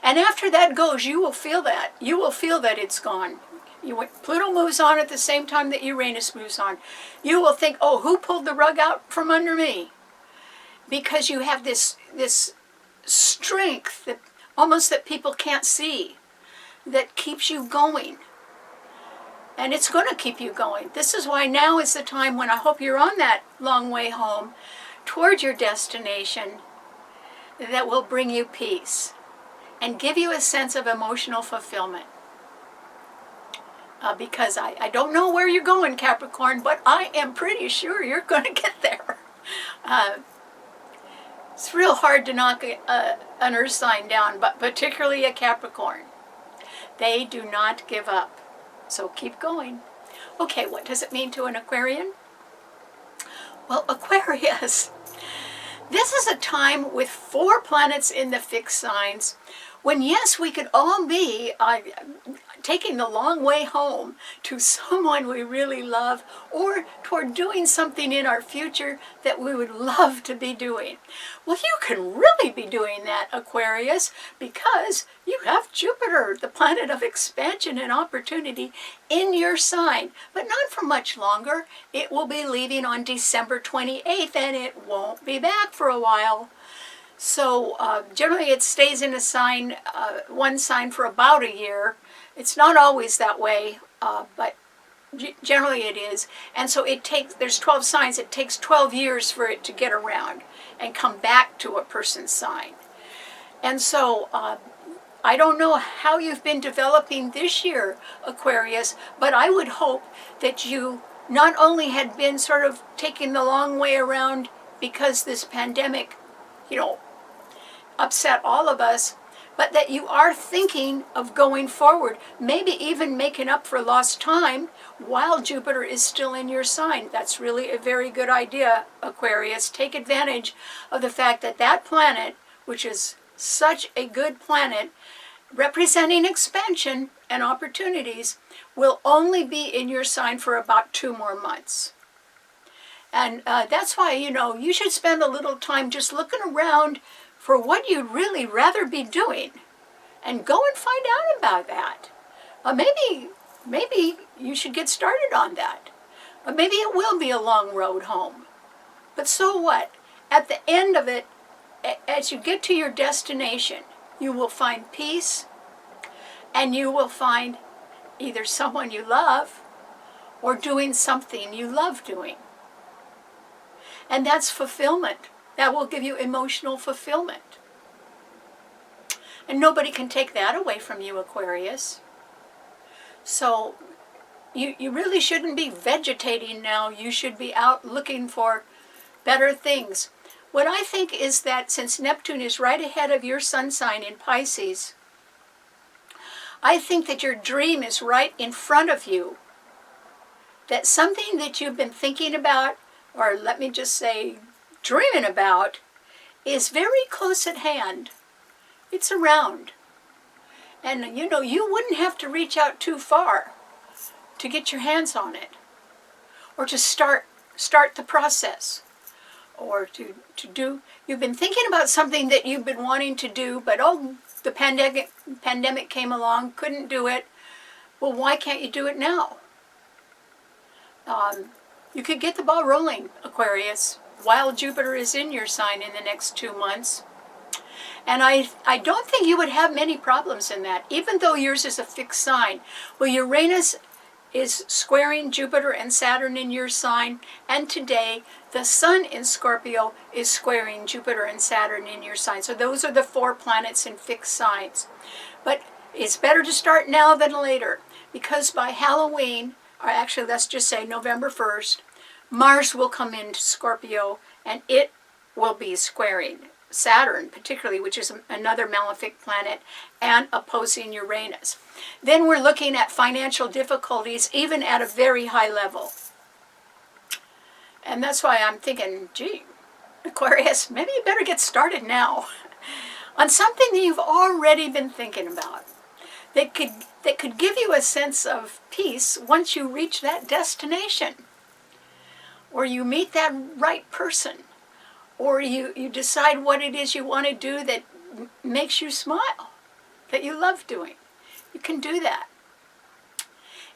And after that goes, you will feel that. You will feel that it's gone. Pluto moves on at the same time that Uranus moves on. You will think, oh, who pulled the rug out from under me? Because you have this strength that almost that people can't see, that keeps you going. And it's going to keep you going. This is why now is the time when I hope you're on that long way home toward your destination that will bring you peace and give you a sense of emotional fulfillment. Because I don't know where you're going, Capricorn, but I am pretty sure you're going to get there. It's real hard to knock an earth sign down, but particularly a Capricorn. They do not give up. So keep going. Okay, what does it mean to an Aquarian? Well, Aquarius, this is a time with 4 planets in the fixed signs when, yes, we could all be taking the long way home to someone we really love, or toward doing something in our future that we would love to be doing. Well, you can really be doing that, Aquarius, because you have Jupiter, the planet of expansion and opportunity, in your sign, but not for much longer. It will be leaving on December 28th, and it won't be back for a while. So generally it stays in a sign, one sign for about a year. It's not always that way, but generally it is. And so there's 12 signs. It takes 12 years for it to get around and come back to a person's sign. And so I don't know how you've been developing this year, Aquarius, but I would hope that you not only had been sort of taking the long way around because this pandemic, you know, upset all of us, but that you are thinking of going forward, maybe even making up for lost time while Jupiter is still in your sign. That's really a very good idea, Aquarius. Take advantage of the fact that that planet, which is such a good planet, representing expansion and opportunities, will only be in your sign for about 2 more months. And that's why, you know, you should spend a little time just looking around for what you'd really rather be doing, and go and find out about that. Maybe you should get started on that. Maybe it will be a long road home. But so what? At the end of it, as you get to your destination, you will find peace, and you will find either someone you love or doing something you love doing. And that's fulfillment. That will give you emotional fulfillment. And nobody can take that away from you, Aquarius. So you really shouldn't be vegetating now. You should be out looking for better things. What I think is that since Neptune is right ahead of your sun sign in Pisces, I think that your dream is right in front of you. That something that you've been thinking about, or let me just say dreaming about, is very close at hand. It's around. And you know, you wouldn't have to reach out too far to get your hands on it, or to start the process, or to do. You've been thinking about something that you've been wanting to do, but oh, the pandemic came along, couldn't do it. Well, why can't you do it now? You could get the ball rolling, Aquarius, while Jupiter is in your sign in the next 2 months. And I don't think you would have many problems in that, even though yours is a fixed sign. Well, Uranus is squaring Jupiter and Saturn in your sign, and today the Sun in Scorpio is squaring Jupiter and Saturn in your sign. So those are the 4 planets in fixed signs. But it's better to start now than later, because by Halloween, or actually let's just say November 1st, Mars will come into Scorpio and it will be squaring Saturn, particularly, which is another malefic planet, and opposing Uranus. Then we're looking at financial difficulties, even at a very high level. And that's why I'm thinking, gee, Aquarius, maybe you better get started now on something that you've already been thinking about, that could give you a sense of peace once you reach that destination, or you meet that right person, or you decide what it is you want to do that makes you smile, that you love doing. You can do that.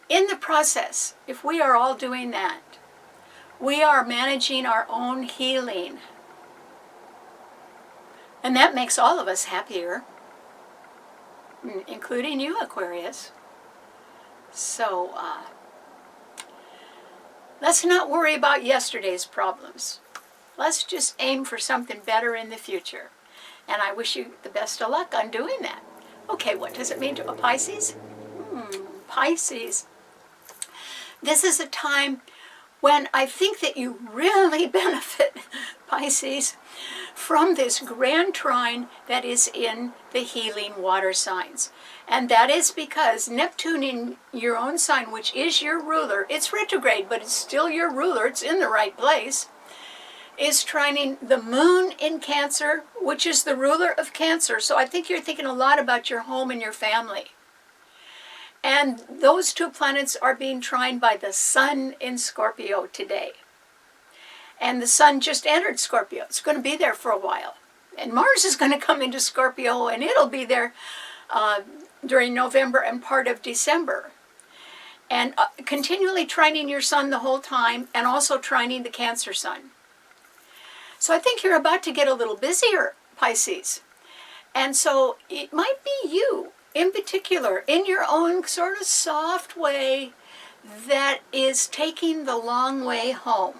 In the process, if we are all doing that, we are managing our own healing. And that makes all of us happier, including you, Aquarius. So, let's not worry about yesterday's problems. Let's just aim for something better in the future. And I wish you the best of luck on doing that. Okay, what does it mean to a Pisces? Pisces. This is a time when I think that you really benefit, Pisces, from this grand trine that is in the healing water signs. And that is because Neptune in your own sign, which is your ruler, it's retrograde, but it's still your ruler, it's in the right place, is trining the moon in Cancer, which is the ruler of Cancer. So I think you're thinking a lot about your home and your family. And those 2 planets are being trined by the Sun in Scorpio today. And the Sun just entered Scorpio. It's going to be there for a while. And Mars is going to come into Scorpio, and it'll be there during November and part of December. And continually trining your Sun the whole time, and also trining the Cancer Sun. So I think you're about to get a little busier, Pisces. And so it might be you, in particular, in your own sort of soft way, that is taking the long way home.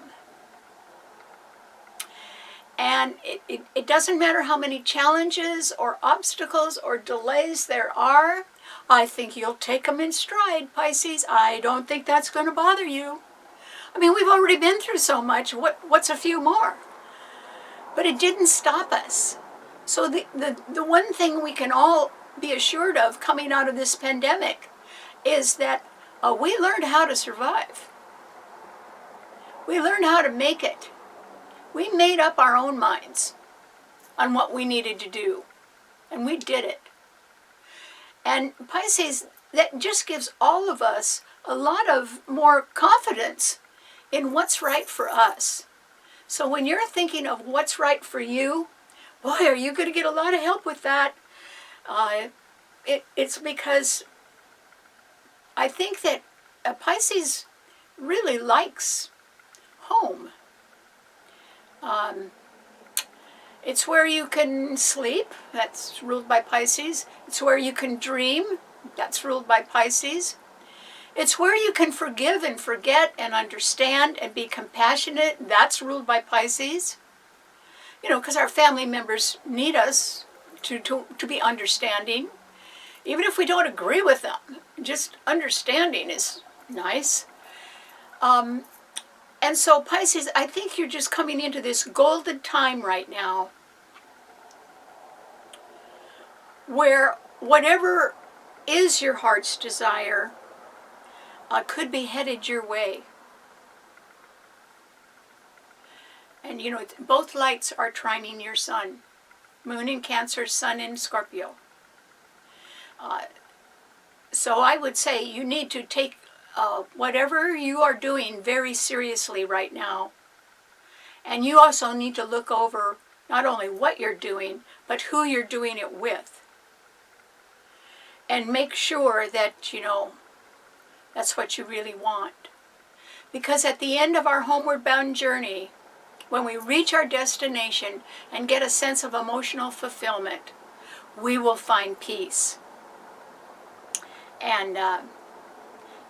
And it doesn't matter how many challenges or obstacles or delays there are. I think you'll take them in stride, Pisces. I don't think that's going to bother you. I mean, we've already been through so much. What's a few more? But it didn't stop us. So the one thing we can all be assured of coming out of this pandemic is that we learned how to survive. We learned how to make it. We made up our own minds on what we needed to do, and we did it. And Pisces, that just gives all of us a lot of more confidence in what's right for us. So when you're thinking of what's right for you, boy, are you going to get a lot of help with that. It's because I think that Pisces really likes home. It's where you can sleep, that's ruled by Pisces. It's where you can dream, that's ruled by Pisces. It's where you can forgive and forget and understand and be compassionate, that's ruled by Pisces. You know, because our family members need us to be understanding. Even if we don't agree with them, just understanding is nice. And so Pisces, I think you're just coming into this golden time right now where whatever is your heart's desire could be headed your way. And you know, both lights are trining your sun. Moon in Cancer, Sun in Scorpio. So I would say you need to take whatever you are doing very seriously right now. And you also need to look over not only what you're doing, but who you're doing it with. And make sure that, you know, that's what you really want. Because at the end of our homeward bound journey, when we reach our destination and get a sense of emotional fulfillment, we will find peace. And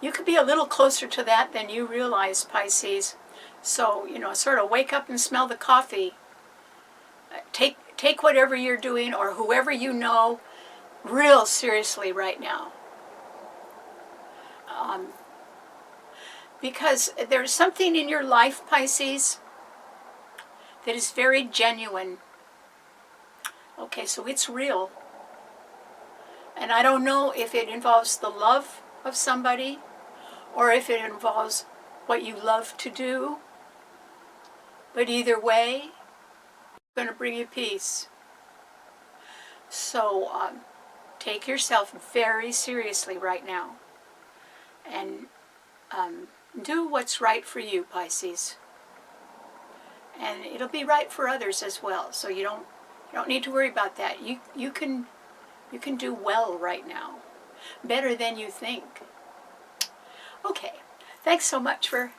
you could be a little closer to that than you realize, Pisces. So, you know, sort of wake up and smell the coffee. Take whatever you're doing or whoever you know real seriously right now. Because there's something in your life, Pisces, that is very genuine. Okay, so it's real. And I don't know if it involves the love of somebody or if it involves what you love to do. But either way, it's going to bring you peace. So take yourself very seriously right now. And do what's right for you, Pisces. And it'll be right for others as well. So you don't need to worry about that. You can do well right now. Better than you think. Okay. Thanks so much for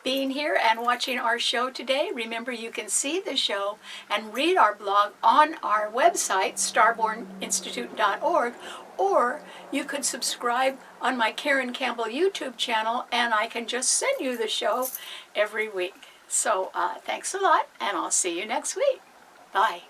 being here and watching our show today. Remember, you can see the show and read our blog on our website, starborninstitute.org, or you could subscribe on my Karen Campbell YouTube channel, and I can just send you the show every week. So thanks a lot, and I'll see you next week. Bye.